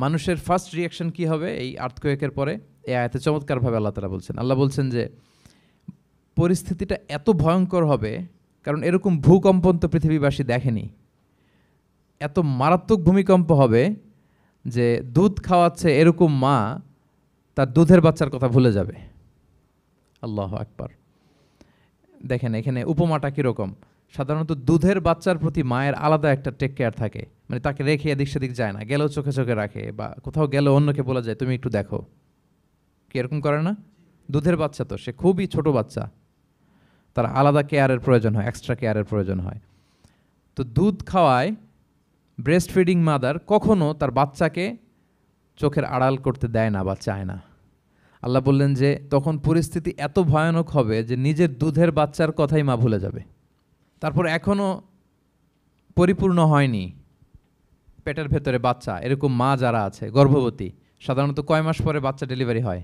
মানুষের ফার্স্ট রিয়াকশন কি হবে এই আর্থকোয়েকের পরে? এই আয়াতে চমৎকারভাবে আল্লাহ তাআলা বলছেন। আল্লাহ বলছেন যে পরিস্থিতিটা এত ভয়ঙ্কর হবে, কারণ এরকম ভূকম্পন তো পৃথিবীবাসী দেখেনি। এত মারাত্মক ভূমিকম্প হবে যে দুধ খাওয়াচ্ছে এরকম মা তার দুধের বাচ্চার কথা ভুলে যাবে। আল্লাহু আকবার। দেখেন এখানে উপমাটা কীরকম। সাধারণত দুধের বাচ্চার প্রতি মায়ের আলাদা একটা টেক কেয়ার থাকে, মানে তাকে রেখে এদিক সেদিক যায় না, গেলেও চোখে চোখে রাখে, বা কোথাও গেলেও অন্যকে বলা যায় তুমি একটু দেখো, কি এরকম করে না? দুধের বাচ্চা তো সে খুবই ছোট বাচ্চা, তার আলাদা কেয়ারের প্রয়োজন হয়, এক্সট্রা কেয়ারের প্রয়োজন হয়। তো দুধ খাওয়ায় ব্রেস্ট ফিডিং মাদার কখনো তার বাচ্চাকে চোখের আড়াল করতে দেয় না বা চায় না। আল্লাহ বললেন যে তখন পরিস্থিতি এত ভয়ানক হবে যে নিজের দুধের বাচ্চার কথাই মা ভুলে যাবে। তারপর এখনও পরিপূর্ণ হয়নি পেটের ভেতরে বাচ্চা, এরকম মা যারা আছে গর্ভবতী, সাধারণত কয় মাস পরে বাচ্চা ডেলিভারি হয়?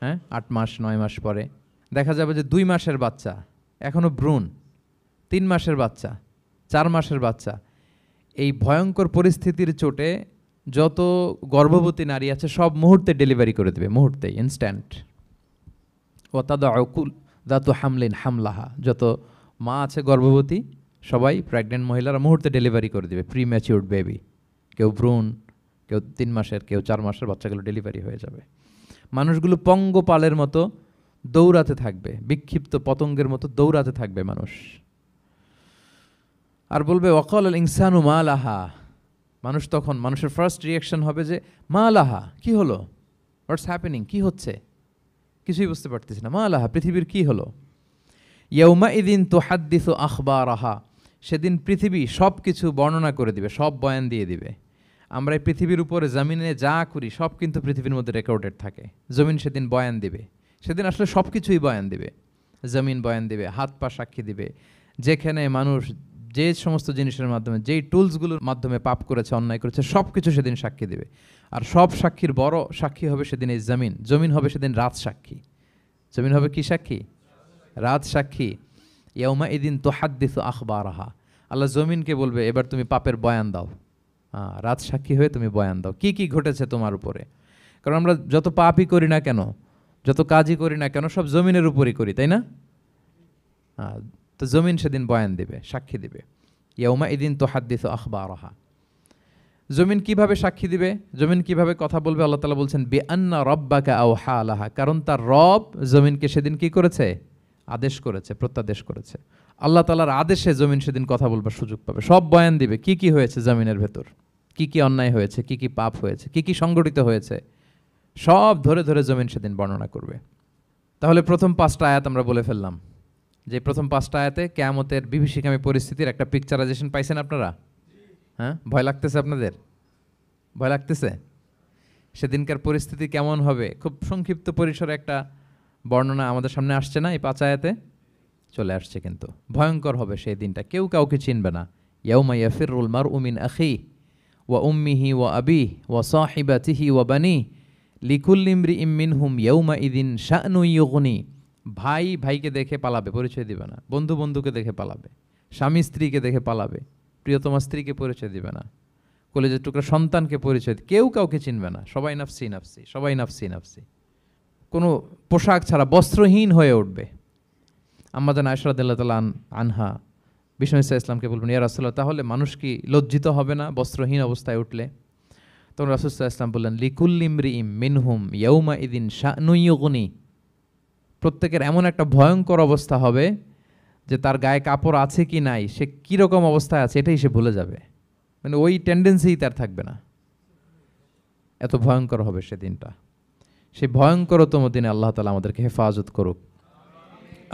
হ্যাঁ, 8 মাস 9 মাস পরে। দেখা যাবে যে 2 মাসের বাচ্চা, এখনও ভ্রূণ, 3 মাসের বাচ্চা, 4 মাসের বাচ্চা। এই ভয়ঙ্কর পরিস্থিতির চোটে যত গর্ভবতী নারী আছে সব মুহূর্তে ডেলিভারি করে দেবে, মুহূর্তেই, ইনস্ট্যান্ট। ও তাদাউ কুল্লু যাতি হামলিন হামলাহা, যত মা আছে গর্ভবতী সবাই, প্রেগনেন্ট মহিলারা মুহূর্তে ডেলিভারি করে দেবে, প্রি ম্যাচিউরড বেবি, কেউ ভ্রূণ, কেউ 3 মাসের, কেউ 4 মাসের বাচ্চাগুলো ডেলিভারি হয়ে যাবে। মানুষগুলো পঙ্গপালের মতো দৌড়াতে থাকবে, বিক্ষিপ্ত পতঙ্গের মতো দৌড়াতে থাকবে মানুষ, আর বলবে ওয়াকাল আল ইনসানু মা লাহা। মানুষ তখন, মানুষের ফার্স্ট রিয়াকশন হবে যে মা লাহা, কি হলো, হোয়াটস হ্যাপেনিং, কি হচ্ছে, কিছুই বুঝতে পারতেছি না, মা লাহা, পৃথিবীর কি হলো। ইয়াউমাইযিন তুহাদ্দিসু আখবারাহা, সেদিন পৃথিবী সব কিছু বর্ণনা করে দিবে, সব বয়ান দিয়ে দিবে। আমরা এই পৃথিবীর উপরে জমিনে যা করি সব কিন্তু পৃথিবীর মধ্যে রেকর্ডেড থাকে। জমিন সেদিন বয়ান দিবে, সেদিন আসলে সব কিছুই বয়ান দিবে। জমিন বয়ান দিবে, হাত পা সাক্ষী দিবে, যেখানে মানুষ যে সমস্ত জিনিসের মাধ্যমে, যেই টুলসগুলোর মাধ্যমে পাপ করেছে, অন্যায় করেছে, সব কিছু সেদিন সাক্ষী দিবে। আর সব সাক্ষীর বড় সাক্ষী হবে সেদিন এই জমিন। জমিন হবে সেদিন রাত সাক্ষী। জমিন হবে কি সাক্ষী? রাত সাক্ষী। ইয়াউমাইযিন তুহাদ্দিসু আখবারাহা, আল্লাহ জমিনকে বলবে এবার তুমি পাপের বয়ান দাও। রাত সাক্ষী হয়ে তুমি বয়ান দাও, কি কি ঘটেছে তোমার উপরে। কারণ আমরা যত পাপই করি না কেন, যত কাজই করি না কেন, সব জমিনের উপরই করি, তাই না? তো জমিন সেদিন বয়ান দিবে, সাক্ষী দিবে। ইয়াউমাইযিন তুহাদ্দিসু আখবারাহা। জমিন কিভাবে সাক্ষী দিবে, জমিন কিভাবে কথা বলবে? আল্লাহ তাআলা বলছেন বিআন্না রাব্বাকা আওহা লাহা, কারণ তার রব জমিনকে সেদিন কি করেছে? আদেশ করেছে, প্রত্যাদেশ করেছে। আল্লাহ তাআলার আদেশে জমিন সেদিন কথা বলবার সুযোগ পাবে, সব বয়ান দিবে, কি কি হয়েছে জমিনের ভেতর, কি কি অন্যায় হয়েছে, কি কি পাপ হয়েছে, কি কি সংগঠিত হয়েছে, সব ধরে ধরে জমিন সেদিন বর্ণনা করবে। তাহলে প্রথম 5টা আয়াত আমরা বলে ফেললাম, যে প্রথম 5টা আয়াতে কিয়ামতের বিভীষিকামী পরিস্থিতির একটা পিকচারাইজেশন পাইছেন আপনারা? হ্যাঁ, ভয় লাগতেছে আপনাদের? ভয় লাগতেছে? সেদিনকার পরিস্থিতি কেমন হবে খুব সংক্ষিপ্ত পরিসরে একটা বর্ণনা আমাদের সামনে আসছে না এই 5 আয়াতে? চলে আসছে, কিন্তু ভয়ঙ্কর হবে সেই দিনটা, কেউ কাউকে চিনবে না। ইয়াউমা ইয়াফিরুল মারউ মিন আখিহি ওয়া উম্মিহি ওয়া আবিহি ওয়া সাহিবাতিহি ওয়া বানিহি লিকুল্লি ইমরিইম মিনহুম ইয়াউমা ইযিন শা'নুন ইউগনি। ভাই ভাইকে দেখে পালাবে, পরিচয় দিবে না। বন্ধু বন্ধুকে দেখে পালাবে। স্বামী স্ত্রীকে দেখে পালাবে, প্রিয়তমা স্ত্রীকে পরিচয় দিবে না। কলেজের টুকরা সন্তানকে পরিচয়, কেউ কাউকে চিনবে না। সবাই নাফসি নাফসি, সবাই নাফসি নাফসি। কোনো পোশাক ছাড়া বস্ত্রহীন হয়ে উঠবে। আম্মা জান আয়েশা রাদিয়াল্লাহু তাআলা আনহা বিষ্ণু ইসলামকে বলবেন, ইয়া রাসূলুল্লাহ, তাহলে মানুষ কি লজ্জিত হবে না বস্ত্রহীন অবস্থায় উঠলে? তখন রাসূল সাল্লাল্লাহু আলাইহি ওয়াসাল্লাম বললেন, লিকুল্লি ইমরিইম মিনহুম ইয়াউমা ইযিন শা'নুন ইউগনি। প্রত্যেকের এমন একটা ভয়ঙ্কর অবস্থা হবে যে তার গায়ে কাপড় আছে কি নাই, সে কীরকম অবস্থায় আছে এটাই সে ভুলে যাবে। মানে ওই টেন্ডেন্সিই তার থাকবে না। এত ভয়ঙ্কর হবে সেদিনটা। সেই ভয়ঙ্করতম দিনে আল্লাহ তাআলা আমাদেরকে হেফাজত করুক।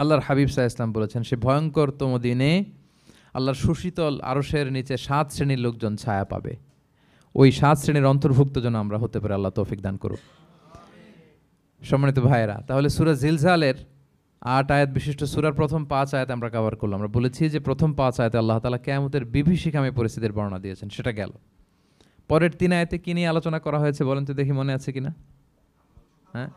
আল্লাহর হাবিব সাল্লাল্লাহু আলাইহি ওয়াসাল্লাম বলেছেন, সে ভয়ঙ্করতম দিনে আল্লাহর সুশীতল আরশের নিচে 7 শ্রেণীর লোকজন ছায়া পাবে। ওই 7 শ্রেণীর অন্তর্ভুক্ত যেন আমরা হতে পারি, আল্লাহ তৌফিক দান করুক। সম্মানিত ভাইয়েরা, তাহলে সূরা জিলজালের 8 আয়াত বিশিষ্ট সূরার প্রথম 5 আয়াত আমরা কভার করলাম। আমরা বলেছি যে প্রথম 5 আয়াতে আল্লাহ তাআলা কিয়ামতের বিভীষিকাময় পরিস্থিতির বর্ণনা দিয়েছেন, সেটা গেল। পরের 3 আয়াতে কি নিয়ে আলোচনা করা হয়েছে বলেন তো দেখি, মনে আছে কিনা? হ্যাঁ,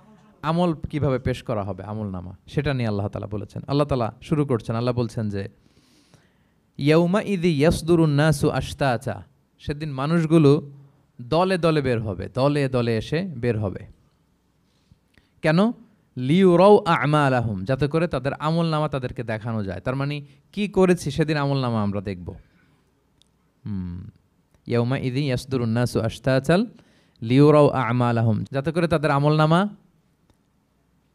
আমল কিভাবে পেশ করা হবে, আমল নামা, সেটা নিয়ে আল্লাহ তাআলা বলেছেন। আল্লাহ তাআলা শুরু করছেন, আল্লাহ বলছেন যে ইয়াউমা ইযি ইয়াসদুরুন নাসু আশতাতা। সেদিন মানুষগুলো দলে দলে বের হবে, দলে দলে এসে বের হবে। কেন? লিউরাউ আমালাহুম, যাতে করে তাদের আমল নামা তাদেরকে দেখানো যায়। তার মানে কি করেছি সেদিন আমল নামা আমরা দেখব। ইয়াউমা ইযি ইয়াসদুরুন নাসু আশতাতাল লিউরাউ আমালাহুম, যাতে করে তাদের আমল নামা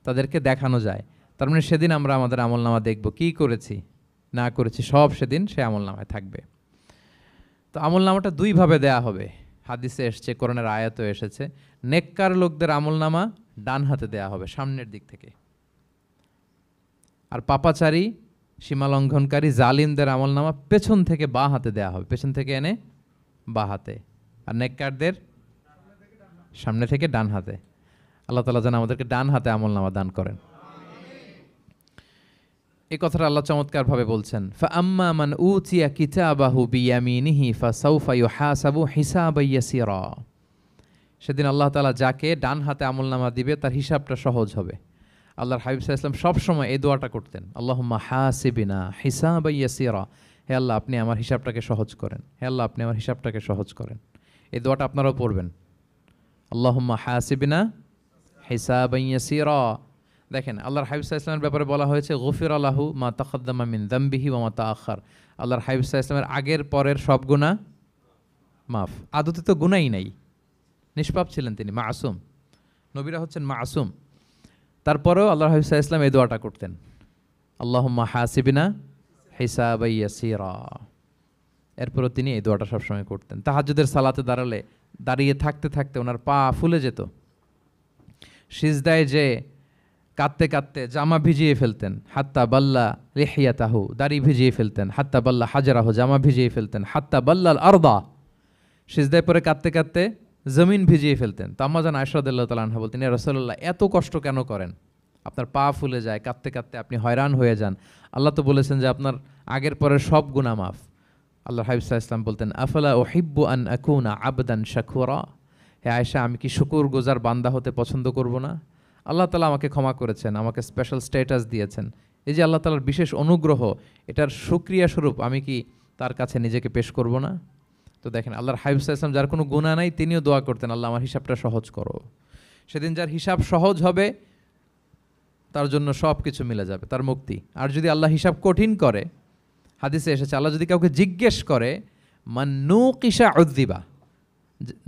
তাদেরকে দেখানো যায়। তার মানে সেদিন আমরা আমাদের আমল নামা দেখব, কি করেছি না করেছি সব সেদিন সে আমল নামায় থাকবে। তো আমল নামাটা 2 ভাবে দেয়া হবে, হাদিসে এসেছে, কোরআনের আয়াতও এসেছে। নেককার লোকদের আমল নামা ডান হাতে দেয়া হবে, সামনের দিক থেকে। আর পাপাচারী, সীমা লঙ্ঘনকারী, জালিমদের আমল নামা পেছন থেকে বাঁ হাতে দেয়া হবে, পেছন থেকে এনে বাঁ হাতে। আর নেককারদের সামনে থেকে ডান হাতে। আল্লাহ তাআলা যেন আমাদেরকে ডান হাতে আমল নামা দান করেন। এই কথাটা আল্লাহ চমৎকারভাবে বলছেন, ফাআম্মা মান উতিয়া কিতাবাহু বিয়ামিনিহি ফাসাউফা ইউহাসাবু হিসাবান ইয়াসিরা। সেদিন আল্লাহ তাআলা যাকে ডান হাতে আমলনামা দিবে তার হিসাবটা সহজ হবে। আল্লাহর হাবিব সাল্লাল্লাহু আলাইহি ওয়াসাল্লাম সবসময় এই দোয়াটা করতেন, আল্লাহুম্মা হাসিবিনা হিসাবান ইয়াসিরা। হে আল্লাহ, আপনি আমার হিসাবটাকে সহজ করেন। হে আল্লাহ, আপনি আমার হিসাবটাকে সহজ করেন। এই দোয়াটা আপনারাও পড়বেন, আল্লাহুম্মা হাসিবিনা হিসাবান ইয়াসিরা। দেখেন, আল্লাহর হাবিব সাল্লাল্লাহু আলাইহি ওয়াসাল্লামের ব্যাপারে বলা হয়েছে গফিরা লাহু মা তাকাদ্দামা মিন যামবিহি ওয়া মা তাআখার। আল্লাহর হাবিব সাল্লাল্লাহু আলাইহি ওয়াসাল্লামের আগের পরের সব গুনাহ মাফ। আদতে তো গুনাহই নাই, নিষ্পাপ ছিলেন তিনি, মাসুম। নবীরা হচ্ছেন মাসুম। তারপরেও আল্লাহর হাবিব সাল্লাল্লাহু আলাইহি ওয়াসাল্লাম এই দোয়াটা করতেন, আল্লাহুম্মা হাসিবিনা হিসাবান ইয়াসিরা। এরপরও তিনি এই দোয়াটা সবসময় করতেন। তাহাজ্জুদের সালাতে দাঁড়িয়ে থাকতে থাকতে ওনার পা ফুলে যেত। সিজদায় যে কাঁদতে কাঁদতে জামা ভিজিয়ে ফেলতেন, হাত্তা বাল্লা লিহিয়াতাহু, দাড়ি ভিজিয়ে ফেলতেন, হাত্তা বাল্লা হাজারাহু, জামা ভিজিয়ে ফেলতেন, হাত্তা বাল্লাল আরদা, সিজদায় পরে কাঁদতে কাঁদতে জমিন ভিজিয়ে ফেলতেন। তো আম্মা জান আয়েশা রাদিয়াল্লাহু তাআলা আনহা বলতেন, ইয়া রাসূলুল্লাহ, এত কষ্ট কেন করেন? আপনার পা ফুলে যায়, কাঁদতে কাঁদতে আপনি হয়রান হয়ে যান। আল্লাহ তো বলেছেন যে আপনার আগের পরের সব গুনাহ মাফ। আল্লাহর হাবিব সাল্লাল্লাহু আলাইহি ওয়াসাল্লাম বলতেন, আফালা উহিব্বু আন আকুনা আবদান শাকুরা। হে আয়েশা, আমি কি শুকরগুজার বান্দা হতে পছন্দ করব না? আল্লাহ তাআলা আমাকে ক্ষমা করেছেন, আমাকে স্পেশাল স্ট্যাটাস দিয়েছেন। এই যে আল্লাহ তাআলার বিশেষ অনুগ্রহ, এটার শুকরিয়া স্বরূপ আমি কি তার কাছে নিজেকে পেশ করব না? তো দেখেন, আল্লাহর হাবিব সাল্লাল্লাহু আলাইহি ওয়াসাল্লাম, যার কোনো গুনাহ নাই, তিনিও দোয়া করতেন, আল্লাহ আমার হিসাবটা সহজ করো। সেদিন যার হিসাব সহজ হবে তার জন্য সব কিছু মিলে যাবে, তার মুক্তি। আর যদি আল্লাহ হিসাব কঠিন করে, হাদিসে এসেছে, আল্লাহ যদি কাউকে জিজ্ঞেস করে, মান নুকিশা উযযিবা।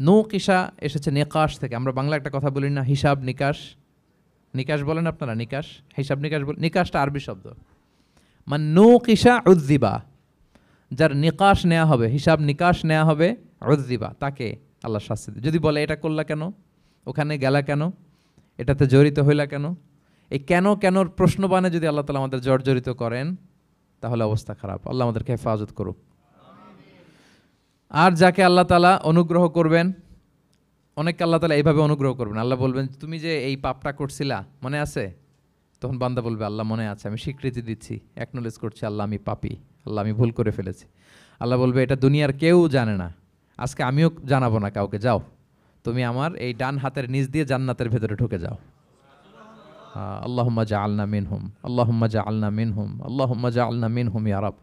নুকিশা এসেছে নিকাশ থেকে। আমরা বাংলা একটা কথা বলি না, হিসাব নিকাশ। নিকাশ বলেন আপনারা? নিকাশ, হিসাব নিকাশ বলেন। নিকাশটা আরবি শব্দ। মান নুকিশা উযযিবা, যার নিকাশ নেওয়া হবে, হিসাব নিকাশ নেওয়া হবে, উযযিবা, তাকে আল্লাহ শাস্তি দেবে। যদি বলে এটা করলা কেন, ওখানে গেলা কেন, এটাতে জড়িত হইলা কেন, এই কেন কেনর প্রশ্নবাণে যদি আল্লাহ তাআলা আমাদের জর্জরিত করেন, তাহলে অবস্থা খারাপ। আল্লাহ আমাদেরকে হেফাজত করুক। আর যাকে আল্লাহ তাআলা অনুগ্রহ করবেন, অনেককে আল্লাহ তাআলা এইভাবে অনুগ্রহ করবেন। আল্লাহ বলবেন, তুমি যে এই পাপটা করছিলা মনে আছে, তখন বান্দা বলবে আল্লাহ মনে আছে, আমি স্বীকৃতি দিচ্ছি, অ্যাকনোলেজ করছি, আল্লাহ আমি পাপী, আল্লাহ আমি ভুল করে ফেলেছি। আল্লাহ বলবে এটা দুনিয়ার কেউ জানে না, আজকে আমিও জানাবো না কাউকে, যাও তুমি আমার এই ডান হাতের নিচ দিয়ে জান্নাতের ভেতরে ঢুকে যাও। আল্লাহুম্মা জাআলনা মিনহুম, আল্লাহুম্মা জাআলনা মিনহুম, আল্লাহুম্মা জাআলনা মিনহুম ইয়া রাব।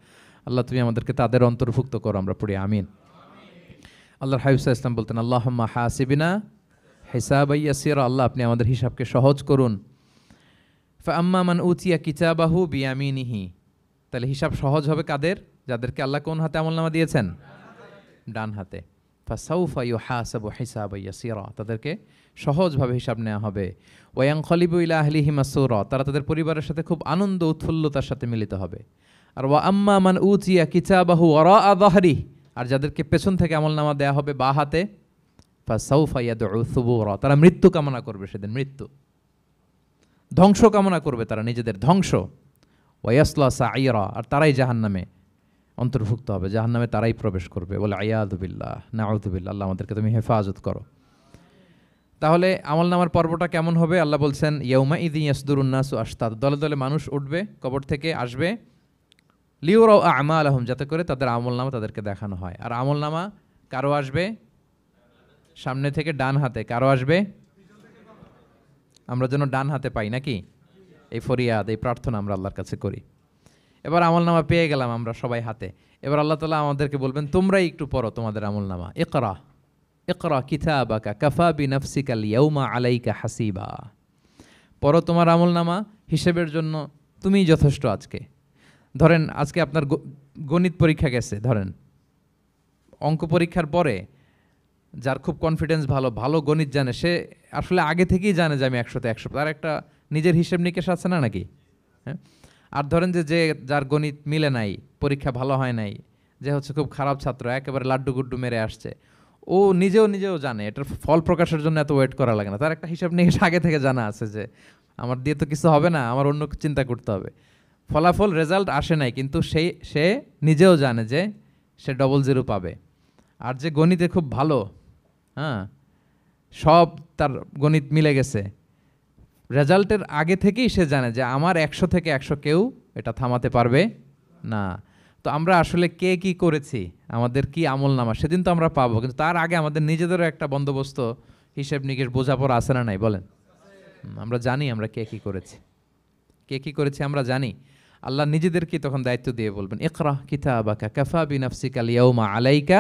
আল্লাহ তুমি আমাদেরকে তাদের অন্তর্ভুক্ত করো, আমরা পড়ি আমিন। আল্লাহর হাবিব সাল্লাল্লাহু আলাইহি ওয়াসাল্লাম বলতেন আল্লাহুম্মা হাসিবিনা হিসাবান ইয়াসিরা, আল্লাহ আপনি আমাদের হিসাবকে সহজ করুন। ফাআম্মা মান উতিয়া কিতাবাহু বিয়ামিনিহি, তাহলে হিসাব সহজ হবে কাদের? যাদেরকে আল্লাহ কোন হাতে আমলনামা দিয়েছেন? ডান হাতে। ফাসাউফা ইউহাসাবু হিসাবান ইয়াসিরা, তাদেরকে সহজভাবে হিসাব নেওয়া হবে। ওয়ায়ানকালিবু ইলা আহলিহি মাসরুরা, তারা তাদের পরিবারের সাথে খুব আনন্দ উৎফুল্লতার সাথে মিলিত হবে। আর ওয়া আম্মা মান উতিয়া কিতাবাহু ওয়ারাআ যাহরি, আর যাদেরকে পেছন থেকে আমলনামা দেয়া হবে বা হাতে, ফাসাউফা ইয়াদউ সুবুরা, তারা মৃত্যু কামনা করবে, সেদিন মৃত্যু, ধ্বংস কামনা করবে, তারা নিজেদের ধ্বংস। ওয়ায়াসলা সাঈরা, আর তারাই জাহান্নামে অন্তর্ভুক্ত হবে, জাহান্নামে তারাই প্রবেশ করবে। বলে আয়াযু বিল্লাহ, নাউযু বিল্লাহ, আল্লাহ আমাদেরকে তুমি হেফাজত করো। তাহলে আমলনামার পর্বটা কেমন হবে? আল্লাহ বলছেন ইয়াউমা ইযি ইয়াসদুরুন নাসু আশতাত, দলে দলে মানুষ উঠবে, কবর থেকে আসবে, লিউরাউ আমালাহুম, যাতে করে তাদের আমলনামা তাদেরকে দেখানো হয়। আর আমলনামা কারো আসবে সামনে থেকে ডান হাতে, কারো আসবে, আমরা যেন ডান হাতে পাই নাকি? এই ফরিয়াদ, এই প্রার্থনা আমরা আল্লাহর কাছে করি। এবার আমলনামা পেয়ে গেলাম আমরা সবাই হাতে, এবার আল্লাহ তাআলা আমাদেরকে বলবেন তোমরাই একটু পড়ো তোমাদের আমলনামা। ইকরা ইকরা কিতাবাকা কাফা বিনাফসিকাল ইয়াউমা আলাইকা হাসিবা, পড়ো তোমার আমলনামা, হিসেবের জন্য তুমিই যথেষ্ট আজকে। ধরেন আজকে আপনার গণিত পরীক্ষা গেছে, ধরেন অঙ্ক পরীক্ষার পরে যার খুব কনফিডেন্স ভালো, ভালো গণিত জানে, সে আসলে আগে থেকেই জানে যে আমি 100তে 100, তার একটা নিজের হিসেব নিকেশ আছে না নাকি? হ্যাঁ। আর ধরেন যে যার গণিত মিলে নাই, পরীক্ষা ভালো হয় নাই, যে হচ্ছে খুব খারাপ ছাত্র, একেবারে লাড্ডু গুড্ডু মেরে আসছে, ও নিজেও জানে এটার ফল প্রকাশের জন্য এত ওয়েট করা লাগে না, তার একটা হিসাব নিকেশ আগে থেকে জানা আছে যে আমার দিয়ে তো কিছু হবে না, আমার অন্য চিন্তা করতে হবে। ফলাফল রেজাল্ট আসে নাই, কিন্তু সে নিজেও জানে যে সে 00 পাবে। আর যে গণিতে খুব ভালো, হ্যাঁ, সব তার গণিত মিলে গেছে, রেজাল্টের আগে থেকেই সে জানে যে আমার 100 থেকে 100 কেউ এটা থামাতে পারবে না। তো আমরা আসলে কে কি করেছি, আমাদের কি আমলনামা, সেদিন তো আমরা পাবো, কিন্তু তার আগে আমাদের নিজেদেরও একটা বন্দোবস্ত, হিসেব নিকেশ, বোঝাপড়া আছে না নাই বলেন? আমরা জানি আমরা কে কি করেছি আমরা জানি। আল্লাহ নিজেদেরকে তখন দায়িত্ব দিয়ে বলবেন ইকরা কিতাবাকা কাফা বিনাফসিকাল ইয়াউমা আলাইকা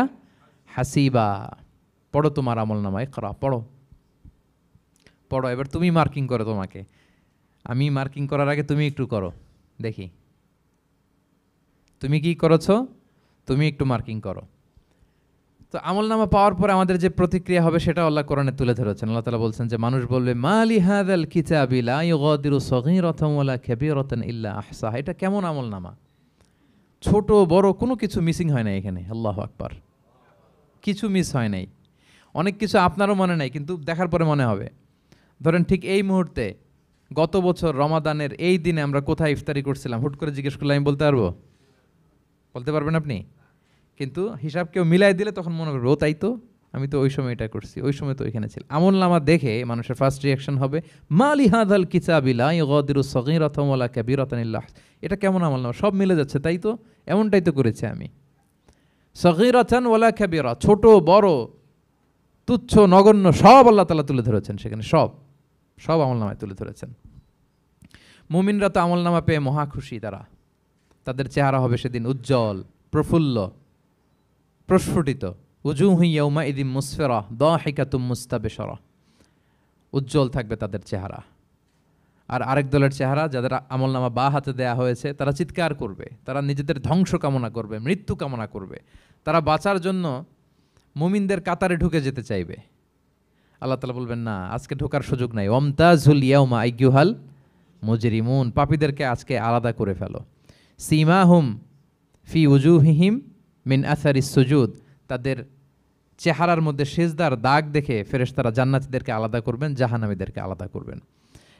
হাসিবা, পড়ো তোমার আমলনামা, ইকরা, পড়ো। এবার তুমি মার্কিং করো, তোমাকে আমি মার্কিং করার আগে তুমি একটু করো দেখি, তুমি কি করেছো, তুমি একটু মার্কিং করো। তো আমলনামা পাওয়ার পরে আমাদের যে প্রতিক্রিয়া হবে সেটা আল্লাহ কোরআনে তুলে ধরেছেন। আল্লাহ তাআলা বলছেন যে মানুষ বলবে মালি হাযাল কিতাবি লা ইউগাদিরু সগীরাতান ওয়ালা কাবীরাতান ইল্লা আহসাহা, এটা কেমন আমলনামা, ছোট বড় কোনো কিছু মিসিং হয় না এখানে। আল্লাহু আকবার, কিছু মিস হয় নাই। অনেক কিছু আপনারও মনে নাই, কিন্তু দেখার পরে মনে হবে। ধরেন ঠিক এই মুহূর্তে গত বছর রমাদানের এই দিনে আমরা কোথায় ইফতারি করছিলাম, হুট করে জিজ্ঞেস করলে আমি বলতে পারবো? বলতে পারবেন আপনি? কিন্তু হিসাব কেউ মিলাই দিলে তখন মনে করবে ও তাই তো, আমি তো ওই সময় এটা করছি, ওই সময় তো ওইখানে ছিল। আমলনামা দেখে মানুষের ফার্স্ট রিয়াকশন হবে মালি হাযাল কিতাবি লা ইউগাদিরু সগীরাতান ওয়ালা কাবীরাতান ইল্লা, এটা কেমন আমলনামা, সব মিলে যাচ্ছে, তাই তো, এমনটাই তো করেছি আমি। সগীরাতান ওয়ালা কাবীরা, ছোট বড় তুচ্ছ নগণ্য সব আল্লাহ তাআলা তুলে ধরেছেন সেখানে, সব আমলনামায় তুলে ধরেছেন। মুমিনরা তো আমলনামা পেয়ে মহা খুশি, তাদের চেহারা হবে সেদিন উজ্জ্বল, প্রফুল্ল, প্রস্ফুটিত। উজুহু ইয়াউমাইযিন মুসফিরা দাহিকাতুম মুস্তাবশিরা, উজ্জ্বল থাকবে তাদের চেহারা। আর আরেক দলের চেহারা, যাদের আমলনামা বা হাতে দেয়া হয়েছে, তারা চিৎকার করবে, তারা নিজেদের ধ্বংস কামনা করবে, মৃত্যু কামনা করবে, তারা বাঁচার জন্য মুমিনদের কাতারে ঢুকে যেতে চাইবে। আল্লাহ তাআলা বলবেন না, আজকে ঢোকার সুযোগ নাই। ওয়ামতাজুল ইয়াউমা আইয়ুহাল মুজরিমুন, পাপীদেরকে আজকে আলাদা করে ফেলো। সীমাহুম ফি উজুহিহিম মিন আসারিস সুজুদ, তাদের চেহারার মধ্যে সিজদার দাগ দেখে ফেরেশতারা জান্নাতীদেরকে আলাদা করবেন, জাহান্নামীদেরকে আলাদা করবেন।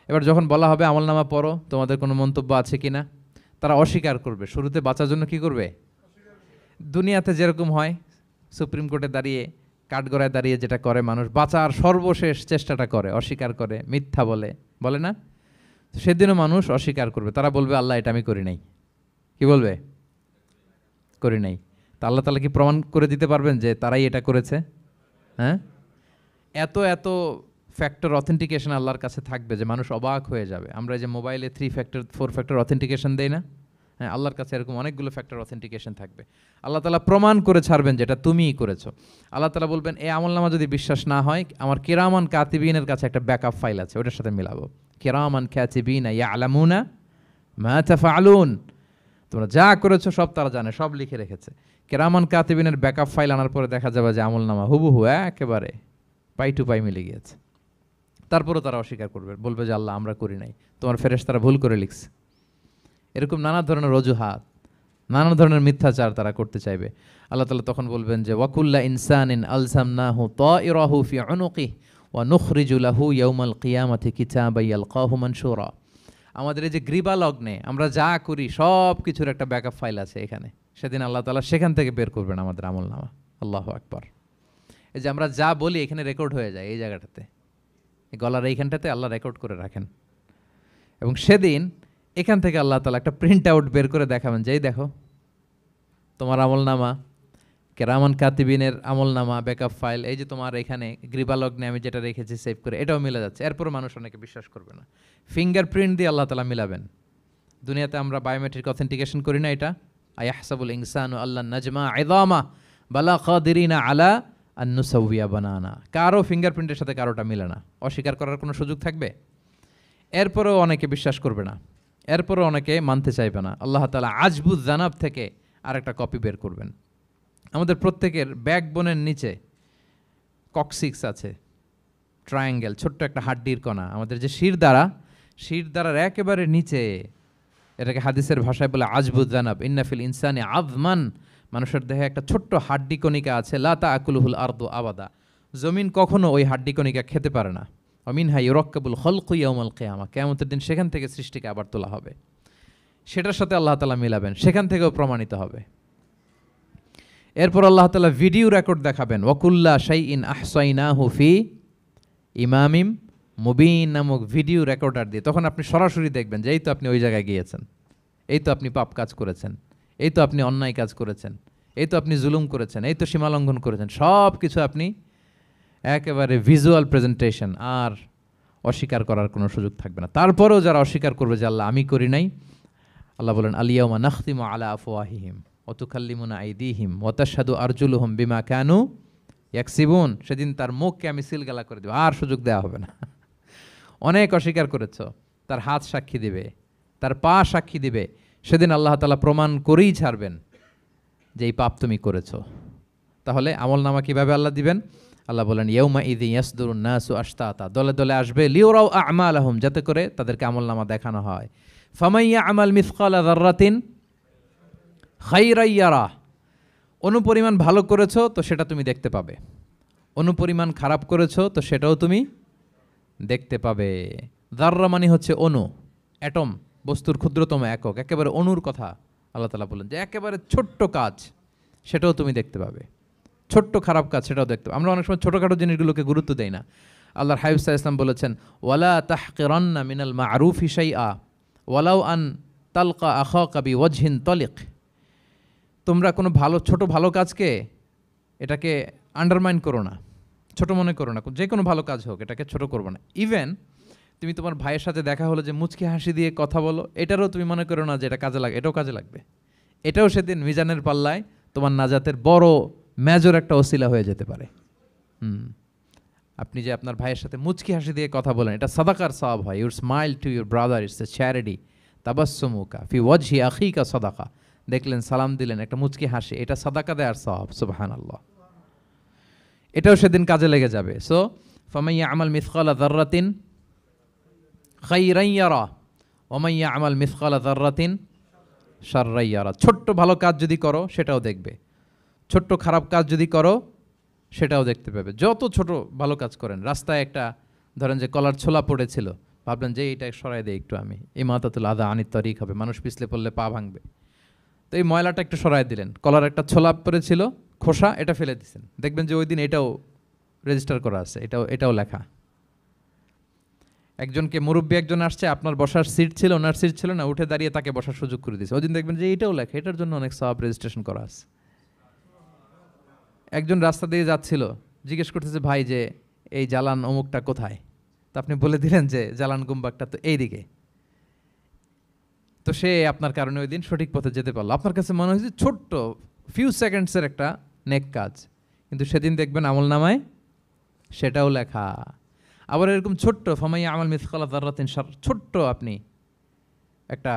এবার যখন বলা হবে আমলনামা পড়ো, তোমাদের কোনো মন্তব্য আছে কিনা, তারা অস্বীকার করবে। শুরুতে বাঁচার জন্য কি করবে? দুনিয়াতে যেরকম হয়, সুপ্রিম কোর্টে দাঁড়িয়ে, কাঠগড়ায় দাঁড়িয়ে যেটা করে মানুষ, বাঁচার সর্বশেষ চেষ্টাটা করে, অস্বীকার করে, মিথ্যা বলে না? সেদিনও মানুষ অস্বীকার করবে, তারা বলবে আল্লাহ এটা আমি করি নাই। কি বলবে? করি নাই। তা আল্লাহ তাআলা কি প্রমাণ করে দিতে পারবেন যে তারাই এটা করেছে? হ্যাঁ, এত এত ফ্যাক্টর অথেন্টিকেশন আল্লাহর কাছে থাকবে যে মানুষ অবাক হয়ে যাবে। আমরা যে মোবাইলে 3 ফ্যাক্টর 4 ফ্যাক্টর অথেন্টিকেশন দেই না, হ্যাঁ, আল্লাহর কাছে এরকম অনেকগুলো ফ্যাক্টর অথেন্টিকেশন থাকবে। আল্লাহ তাআলা প্রমাণ করে ছাড়বেন যেটা তুমিই করেছো। আল্লাহ তাআলা বলবেন এই আমলনামা যদি বিশ্বাস না হয়, আমার কিরামান কাতিবিনের কাছে একটা ব্যাকআপ ফাইল আছে, ওটার সাথে মিলাবো। কিরামান কাতিবিনা ইয়ালামুনা মা তাফআলুন, তোমরা যা করেছো সব তারা জানে, সব লিখে রেখেছে। কিরামান কাতিবিনের ব্যাকআপ ফাইল আনার পরে দেখা যাবে যে আমলনামা হুবহু একেবারে পাই টু পাই মিলে গিয়েছে। তারপরও তারা অস্বীকার করবে, বলবে যে আল্লাহ আমরা করি নাই, তোমার ফেরেশতারা ভুল করে লিখছে। এরকম নানা ধরনের অজুহাত, নানা ধরনের মিথ্যাচার তারা করতে চাইবে। আল্লাহ তাআলা তখন বলবেন যে ওয়াকুল্লা ইনসানিন আলজামনাহু তাইরাহু ফি উনুকিহি ওয়া নুখরিজু লাহু ইয়াউমাল কিয়ামাতি কিতাবান ইয়ালকাহু মানশুরা। আমাদের এই যে গ্রীবা লগ্নে আমরা যা করি সব কিছুর একটা ব্যাকআপ ফাইল আছে এখানে, সেদিন আল্লাহ তাআলা সেখান থেকে বের করবেন আমাদের আমলনামা। আল্লাহু আকবার। এই যে আমরা যা বলি এখানে রেকর্ড হয়ে যায়, এই জায়গাটাতে, এই গলার এইখানটাতে আল্লাহ রেকর্ড করে রাখেন। এবং সেদিন এখান থেকে আল্লাহ তাআলা একটা প্রিন্ট আউট বের করে দেখাবেন যে এই দেখো তোমার আমলনামা, কেরামান কাতিবিনের আমলনামা ব্যাকআপ ফাইল, এই যে তোমার এখানে গ্রীবালগ্নে আমি যেটা রেখেছি সেভ করে, এটাও মিলে যাচ্ছে। এরপর মানুষ অনেকে বিশ্বাস করবে না। ফিঙ্গারপ্রিন্ট দিয়ে আল্লাহ তাআলা মিলাবেন। দুনিয়াতে আমরা বায়োমেট্রিক অথেন্টিকেশন করি না, এটা আয়াহসাবুল ইনসানু আল্লাহ নাজমা ইযামা বালা কাদিরিনা আলা আন নুসাউইয়া বানানা। কারো ফিঙ্গারপ্রিন্টের সাথে কারোটা মিলে না, অস্বীকার করার কোনো সুযোগ থাকবে? এরপরেও অনেকে বিশ্বাস করবে না, এরপরও অনেকে মানতে চাইবে না। আল্লাহ তাআলা আজবুজ জানাব থেকে আরেকটা কপি বের করবেন। আমাদের প্রত্যেকের ব্যাকবোনের নিচে কক্সিক্স আছে, ট্রায়াঙ্গেল, ছোট্ট একটা হাড্ডির কণা, আমাদের যে শিরদাঁড়ার একেবারে নিচে, এটাকে হাদিসের ভাষায় বলে আজবুজ জানাব। ইন্নাফিল ইনসানি আযমান, মানুষের দেহে একটা ছোট্ট হাড্ডি কণিকা আছে, লা তাআকুলুহুল আরদু আবাদা, জমিন কখনো ওই হাড্ডি কণিকা খেতে পারে না। অমিনহা ইউরাক্কাবুল খালকু ইয়াউমাল কিয়ামা, কিয়ামতের দিন সেখান থেকে সৃষ্টিকে আবার তোলা হবে। সেটার সাথে আল্লাহ তাআলা মিলাবেন, সেখান থেকেও প্রমাণিত হবে। এরপর আল্লাহ তাআলা ভিডিও রেকর্ড দেখাবেন। ওয়াকুল্লা শাইইন আহসাইনাহু ফি ইমামিম মুবিন নামক ভিডিও রেকর্ডার দিয়ে তখন আপনি সরাসরি দেখবেন যে এই তো আপনি ওই জায়গায় গিয়েছেন, এই তো আপনি পাপ কাজ করেছেন, এই তো আপনি অন্যায় কাজ করেছেন, এই তো আপনি জুলুম করেছেন, এই তো সীমালঙ্ঘন করেছেন, সব কিছু আপনি একেবারে ভিজুয়াল প্রেজেন্টেশন, আর অস্বীকার করার কোনো সুযোগ থাকবে না। তারপরেও যারা অস্বীকার করবে যে আল্লাহ আমি করি নাই, আল্লাহ বলেন আলিয়াউমা নাখতিমু আলা আফওয়াহিহিম ওয়া তুকাল্লিমুনা আইদিহিম ওয়া তাশহাদু আরজুলুহুম বিমা কানু ইয়াকসিবুন। সেদিন তার মুখকে আমি সিলগালা করে দেব, আর সুযোগ দেওয়া হবে না। অনেক অস্বীকার করেছ, তার হাত সাক্ষী দিবে, তার পা সাক্ষী দিবে। সেদিন আল্লাহ তাআলা প্রমাণ করেই ছাড়বেন যে এই পাপ তুমি করেছো। তাহলে আমলনামা কিভাবে আল্লাহ দিবেন? আল্লাহ বলেন ইয়াউমা ইযি ইয়াসদুরুন নাসু আশতাতা, দলে দলে আসবে, লিউরাউ আমালাহুম, যাতে করে তাদেরকে আমলনামা দেখানো হয়। ফামাইয়া আমাল মিসকালা যাররাতিন খাইরান ইয়ারাহ, অনুপরিমাণ ভালো করেছো তো সেটা তুমি দেখতে পাবে, অনুপরিমাণ খারাপ করেছো তো সেটাও তুমি দেখতে পাবে। যাররা মানে হচ্ছে অণু, অ্যাটম, বস্তুর ক্ষুদ্রতম একক, একেবারে অণুর কথা আল্লাহ তাআলা বলেন যে একেবারে ছোট্ট কাজ সেটাও তুমি দেখতে পাবে, ছোট্ট খারাপ কাজ সেটাও দেখতে পাবে। আমরা অনেক সময় ছোটোখাটো জিনিসগুলোকে গুরুত্ব দেই না। আল্লাহর হাবিব সাল্লাল্লাহু আলাইহি ওয়াসাল্লাম বলেছেন ওয়ালা তাহকিরান্না মিনাল মা'রুফি শাইআ ওয়ালাউ আন তালকা আখাকা বিওয়াজহিন তালিক, তোমরা কোনো ছোট ভালো কাজকে এটাকে আন্ডারমাইন করো না, ছোট মনে করো না, যে কোনো ভালো কাজ হোক এটাকে ছোট করবো না। ইভেন তুমি তোমার ভাইয়ের সাথে দেখা হলো যে মুচকি হাসি দিয়ে কথা বলো, এটারও তুমি মনে করো না যে এটা কাজে লাগে, এটাও কাজে লাগবে, এটাও সেদিন মিজানের পাল্লায় তোমার নাজাতের বড় মেজর একটা ওসিলা হয়ে যেতে পারে। আপনি যে আপনার ভাইয়ের সাথে মুচকি হাসি দিয়ে কথা বলেন, এটা সাদাকার সওয়াব হয়। Your smile to your brother it's a charity, তাবাসসুমুকা ফি ওয়াজহি আখিকা সাদাকা, দেখলেন সালাম দিলেন, একটা মুচকি হাসি, এটা সাদাকা দেওয়ার সওয়াব। সুবহানাল্লাহ, এটাও সেদিন কাজে লেগে যাবে। সো ফামাইয়া আমাল মিসকালা যাররাতিন খাইরান ইয়ারা ওয়া মাইয়া আমাল মিসকালা যাররাতিন শাররান ইয়ারা, ছোট্ট ভালো কাজ যদি করো সেটাও দেখবে, ছোট্ট খারাপ কাজ যদি করো সেটাও দেখতে পাবে। যত ছোট ভালো কাজ করেন, রাস্তায় একটা ধরেন যে কলার ছোলা পড়েছিল, ভাবলেন যে এইটা সরাই দেয় একটু, আমি ইমাতাতুল আদা আনিত তরিক হবে, মানুষ পিছলে পড়লে পা ভাঙবে, তো এই ময়লাটা একটু সরাই দিলেন। কলার একটা ছোলা পড়েছিল খোসা, এটা ফেলে দিচ্ছেন, দেখবেন যে ওই দিন এটাও রেজিস্টার করা আছে, এটাও লেখা। একজনকে মুরব্বী একজন আসছে, আপনার বসার সিট ছিল, ওনার সিট ছিল না, উঠে দাঁড়িয়ে তাকে বসার সুযোগ করে দিয়েছে। ওই দিন দেখবেন যে এটাও লেখা, এটার জন্য অনেক সওয়াব রেজিস্ট্রেশন করা আছে। একজন রাস্তা দিয়ে যাচ্ছিল, জিজ্ঞেস করতেছে ভাই যে এই জালান অমুকটা কোথায়, তো আপনি বলে দিলেন যে জালান গুম্বাকটা তো এইদিকে, তো সে আপনার কারণে ওই দিন সঠিক পথে যেতে পারলো। আপনার কাছে মনে হয়েছে ছোট্ট ফিউ সেকেন্ডসের একটা নেক কাজ, কিন্তু সেদিন দেখবেন আমলনামায় সেটাও লেখা। আবার এরকম ছোট্ট ফামাইয়া আমাল মিসকালা যাররাতিন শার, ছোট্ট আপনি একটা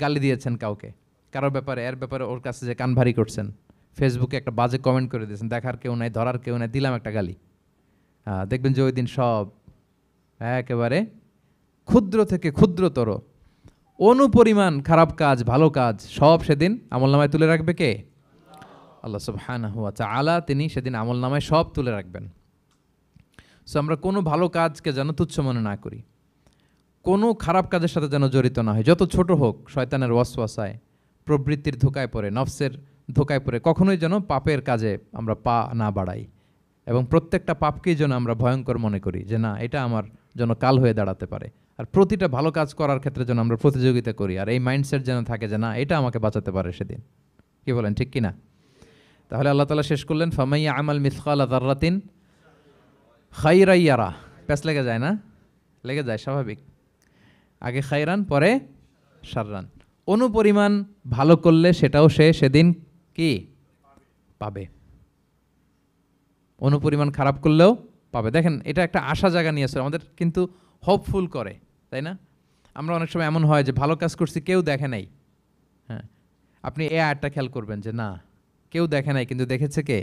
গালি দিয়েছেন কাউকে, কারোর ব্যাপারে, এর ব্যাপারে ওর কাছে যে কান ভারী করছেন, ফেসবুকে একটা বাজে কমেন্ট করে দিয়েছেন, দেখার কেউ নাই, ধরার কেউ নাই, দিলাম একটা গালি, দেখবেন যে ওই দিন সব একেবারে ক্ষুদ্র থেকে ক্ষুদ্রতর অনুপরিমাণ খারাপ কাজ, ভালো কাজ সব সেদিন আমলনামায় তুলে রাখবে কে? আল্লাহ সুবহানাহু ওয়া তাআলা, তিনি সেদিন আমলনামায় সব তুলে রাখবেন। সো আমরা কোনো ভালো কাজকে যেন তুচ্ছ মনে না করি, কোনো খারাপ কাজের সাথে যেন জড়িত না হয়, যত ছোট হোক। শয়তানের ওয়াসওয়াসায়, প্রবৃত্তির ধোকায় পড়ে, নফসের ধোকায় পড়ে কখনোই যেন পাপের কাজে আমরা পা না বাড়াই, এবং প্রত্যেকটা পাপকেই যেন আমরা ভয়ঙ্কর মনে করি যে না, এটা আমার জন্য কাল হয়ে দাঁড়াতে পারে। আর প্রতিটা ভালো কাজ করার ক্ষেত্রে যেন আমরা প্রতিযোগিতা করি, আর এই মাইন্ডসেট যেন থাকে যে না, এটা আমাকে বাঁচাতে পারে সেদিন। কি বলেন, ঠিক কিনা? তাহলে আল্লাহ তাআলা শেষ করলেন ফামাইয়া আমাল মিসকালা যাররাতিন খাইরান ইয়ারা। প্যাচ লেগে যায় না? লেগে যায়, স্বাভাবিক। আগে খাইরান, পরে শাররান। অনুপরিমাণ ভালো করলে সেটাও সে সেদিন কি পাবে, অনুপরিমাণ খারাপ করলেও পাবে। দেখেন, এটা একটা আশা জায়গা নিয়ে আসলে আমাদের কিন্তু হোপফুল করে, তাই না? আমরা অনেক সময় এমন হয় যে ভালো কাজ করছি, কেউ দেখে নাই। হ্যাঁ, আপনি এই আয়াতটা খেয়াল করবেন যে না, কেউ দেখে নাই, কিন্তু দেখেছে কে?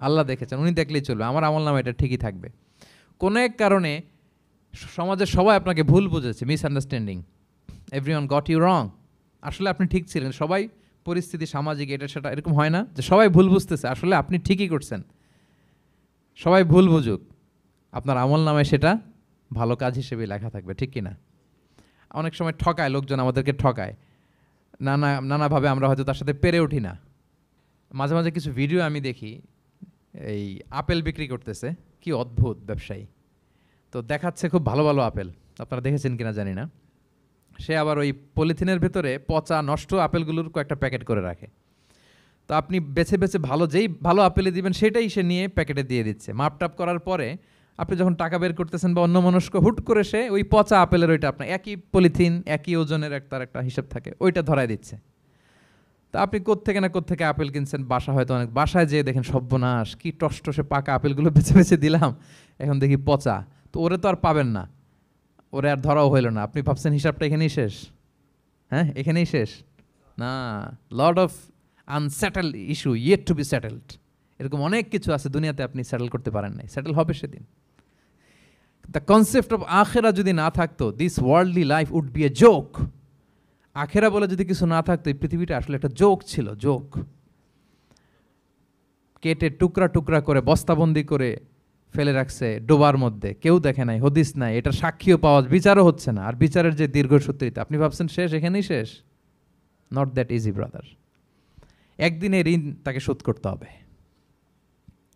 আল্লাহ দেখেছেন, উনি দেখলেই চলবে, আমার আমলনামা এটা ঠিকই থাকবে। কোনো এক কারণে সমাজের সবাই আপনাকে ভুল বুঝেছে, misunderstanding, everyone got you wrong, আসলে আপনি ঠিক ছিলেন। সবাই পরিস্থিতি, সামাজিক, এটা সেটা, এরকম হয় না যে সবাই ভুল বুঝতেছে, আসলে আপনি ঠিকই করছেন। সবাই ভুল বুঝুক, আপনার আমলনামায় সেটা ভালো কাজ হিসেবে লেখা থাকবে, ঠিক কি না? অনেক সময় ঠকায় লোকজন, আমাদেরকে ঠকায় নানাভাবে, আমরা হয়তো তার সাথে পেরে উঠি না। মাঝে মাঝে কিছু ভিডিও আমি দেখি, এই আপেল বিক্রি করতেছে, কি অদ্ভুত ব্যবসায়ী, তো দেখাচ্ছে খুব ভালো ভালো আপেল, আপনারা দেখেছেন কিনা জানি না। সে আবার ওই পলিথিনের ভেতরে পচা নষ্ট আপেলগুলোর কয়েকটা প্যাকেট করে রাখে। তো আপনি বেছে বেছে যেই ভালো আপেলে দিবেন সেটাই সে নিয়ে প্যাকেটে দিয়ে দিচ্ছে। মাপটাপ করার পরে আপনি যখন টাকা বের করতেছেন বা অন্যমনস্ক, হুট করে সে ওই পচা আপেলের ওইটা, আপনার একই পলিথিন, একই ওজনের তার একটা হিসাব থাকে, ওইটা ধরায় দিচ্ছে। তা আপনি কোত্থেকে না কোত্থেকে আপেল কিনছেন, হয়তো অনেক, বাসায় যেয়ে দেখেন সর্বনাশ, কি টসটসে পাকা আপেলগুলো বেছে বেছে দিলাম, এখন দেখি পচা। তো ওরে তো আর পাবেন না, ওরে আর ধরাও হইল না। আপনি ভাবছেন হিসাবটা এখানেই শেষ? হ্যাঁ, এখানেই শেষ না। Lot of unsettled issue yet to be settled, এরকম অনেক কিছু আছে দুনিয়াতে আপনি সেটেল করতে পারেন নাই, সেটেল হবে সেদিন। দ্য কনসেপ্ট অফ আখেরা যদি না থাকতো, this worldly life would be a joke. আখেরা বলে যদি কিছু না থাকতো, এই পৃথিবীটা আসলে একটা জোক ছিল, জোক। কেটে টুকরা টুকরা করে বস্তাবন্দি করে ফেলে রাখছে ডোবার মধ্যে, কেউ দেখে নাই, হদিস নাই, এটার সাক্ষীও পাওয়া, বিচারও হচ্ছে না। আর বিচারের যে দীর্ঘসূত্রিতা, আপনি ভাবছেন শেষ, এখানেই শেষ? Not that easy brother. একদিনে ঋণ তাকে শোধ করতে হবে।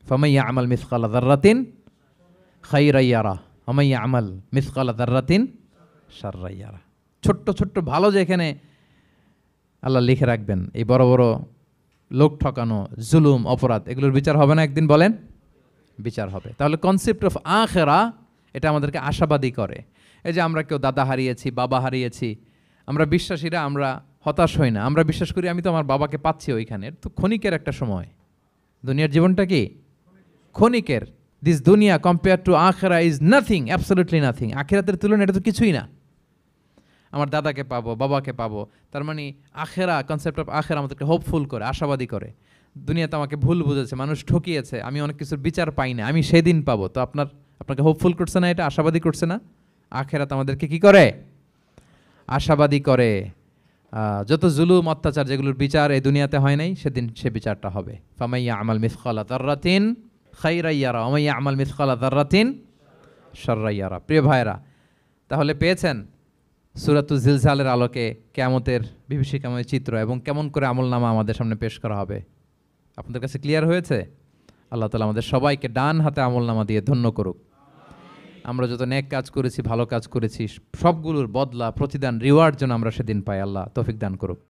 ফামাইয়া আমাল মিসকালা যাররাতিন খাইরান ইয়ারা ওয়া মাইয়া আমাল মিসকালা যাররাতিন শাররান ইয়ারা। ছোট্ট ছোট্ট ভালো যেখানে আল্লাহ লিখে রাখবেন, এই বড় বড় লোক ঠকানো, জুলুম, অপরাধ, এগুলোর বিচার হবে না একদিন? বলেন, বিচার হবে। তাহলে কনসেপ্ট অফ আখিরা, এটা আমাদেরকে আশাবাদী করে। এই যে আমরা কেউ দাদা হারিয়েছি, বাবা হারিয়েছি, আমরা বিশ্বাসীরা, আমরা হতাশ হই না, আমরা বিশ্বাস করি আমি তো আমার বাবাকে পাচ্ছি ওইখানে। তো ক্ষণিকের একটা সময়, দুনিয়ার জীবনটা কি ক্ষণিকের। দিস দুনিয়া কম্পেয়ার টু আখিরা ইজ নাথিং, অ্যাবসলিউটলি নাথিং। আখিরাতের তুলনায় এটা তো কিছুই না। আমার দাদাকে পাবো, বাবাকে পাবো, তার মানে আখেরা, কনসেপ্ট অফ আখেরা আমাদেরকে হোপফুল করে, আশাবাদী করে। দুনিয়াতে আমাকে ভুল বুঝেছে, মানুষ ঠকিয়েছে, আমি অনেক কিছুর বিচার পাই না, আমি সেদিন পাবো। তো আপনাকে হোপফুল করছে না, এটা আশাবাদী করছে না? আখেরাত আমাদেরকে কি করে? আশাবাদী করে। যত জুলুম, অত্যাচার, যেগুলোর বিচার এই দুনিয়াতে হয় নাই, সেদিন সে বিচারটা হবে। ফামাইয়া আমাল মিসকালা যাররাতিন খাইরান ইয়ারা ওয়া মাইয়া আমাল মিসকালা যাররাতিন শাররান ইয়ারা। প্রিয় ভাইরা, তাহলে পেয়েছেন সূরাতুজ জিলজালের আলোকে কিয়ামতের বিভীষিকাময় চিত্র এবং কেমন করে আমলনামা আমাদের সামনে পেশ করা হবে। আপনাদের কাছে ক্লিয়ার হয়েছে? আল্লাহ তাআলা আমাদের সবাইকে ডান হাতে আমলনামা দিয়ে ধন্য করুক। আমরা যত নেক কাজ করেছি, ভালো কাজ করেছি, সবগুলোর বদলা, প্রতিদান, রিওয়ার্ড যেন আমরা সেদিন পাই। আল্লাহ তৌফিক দান করুক।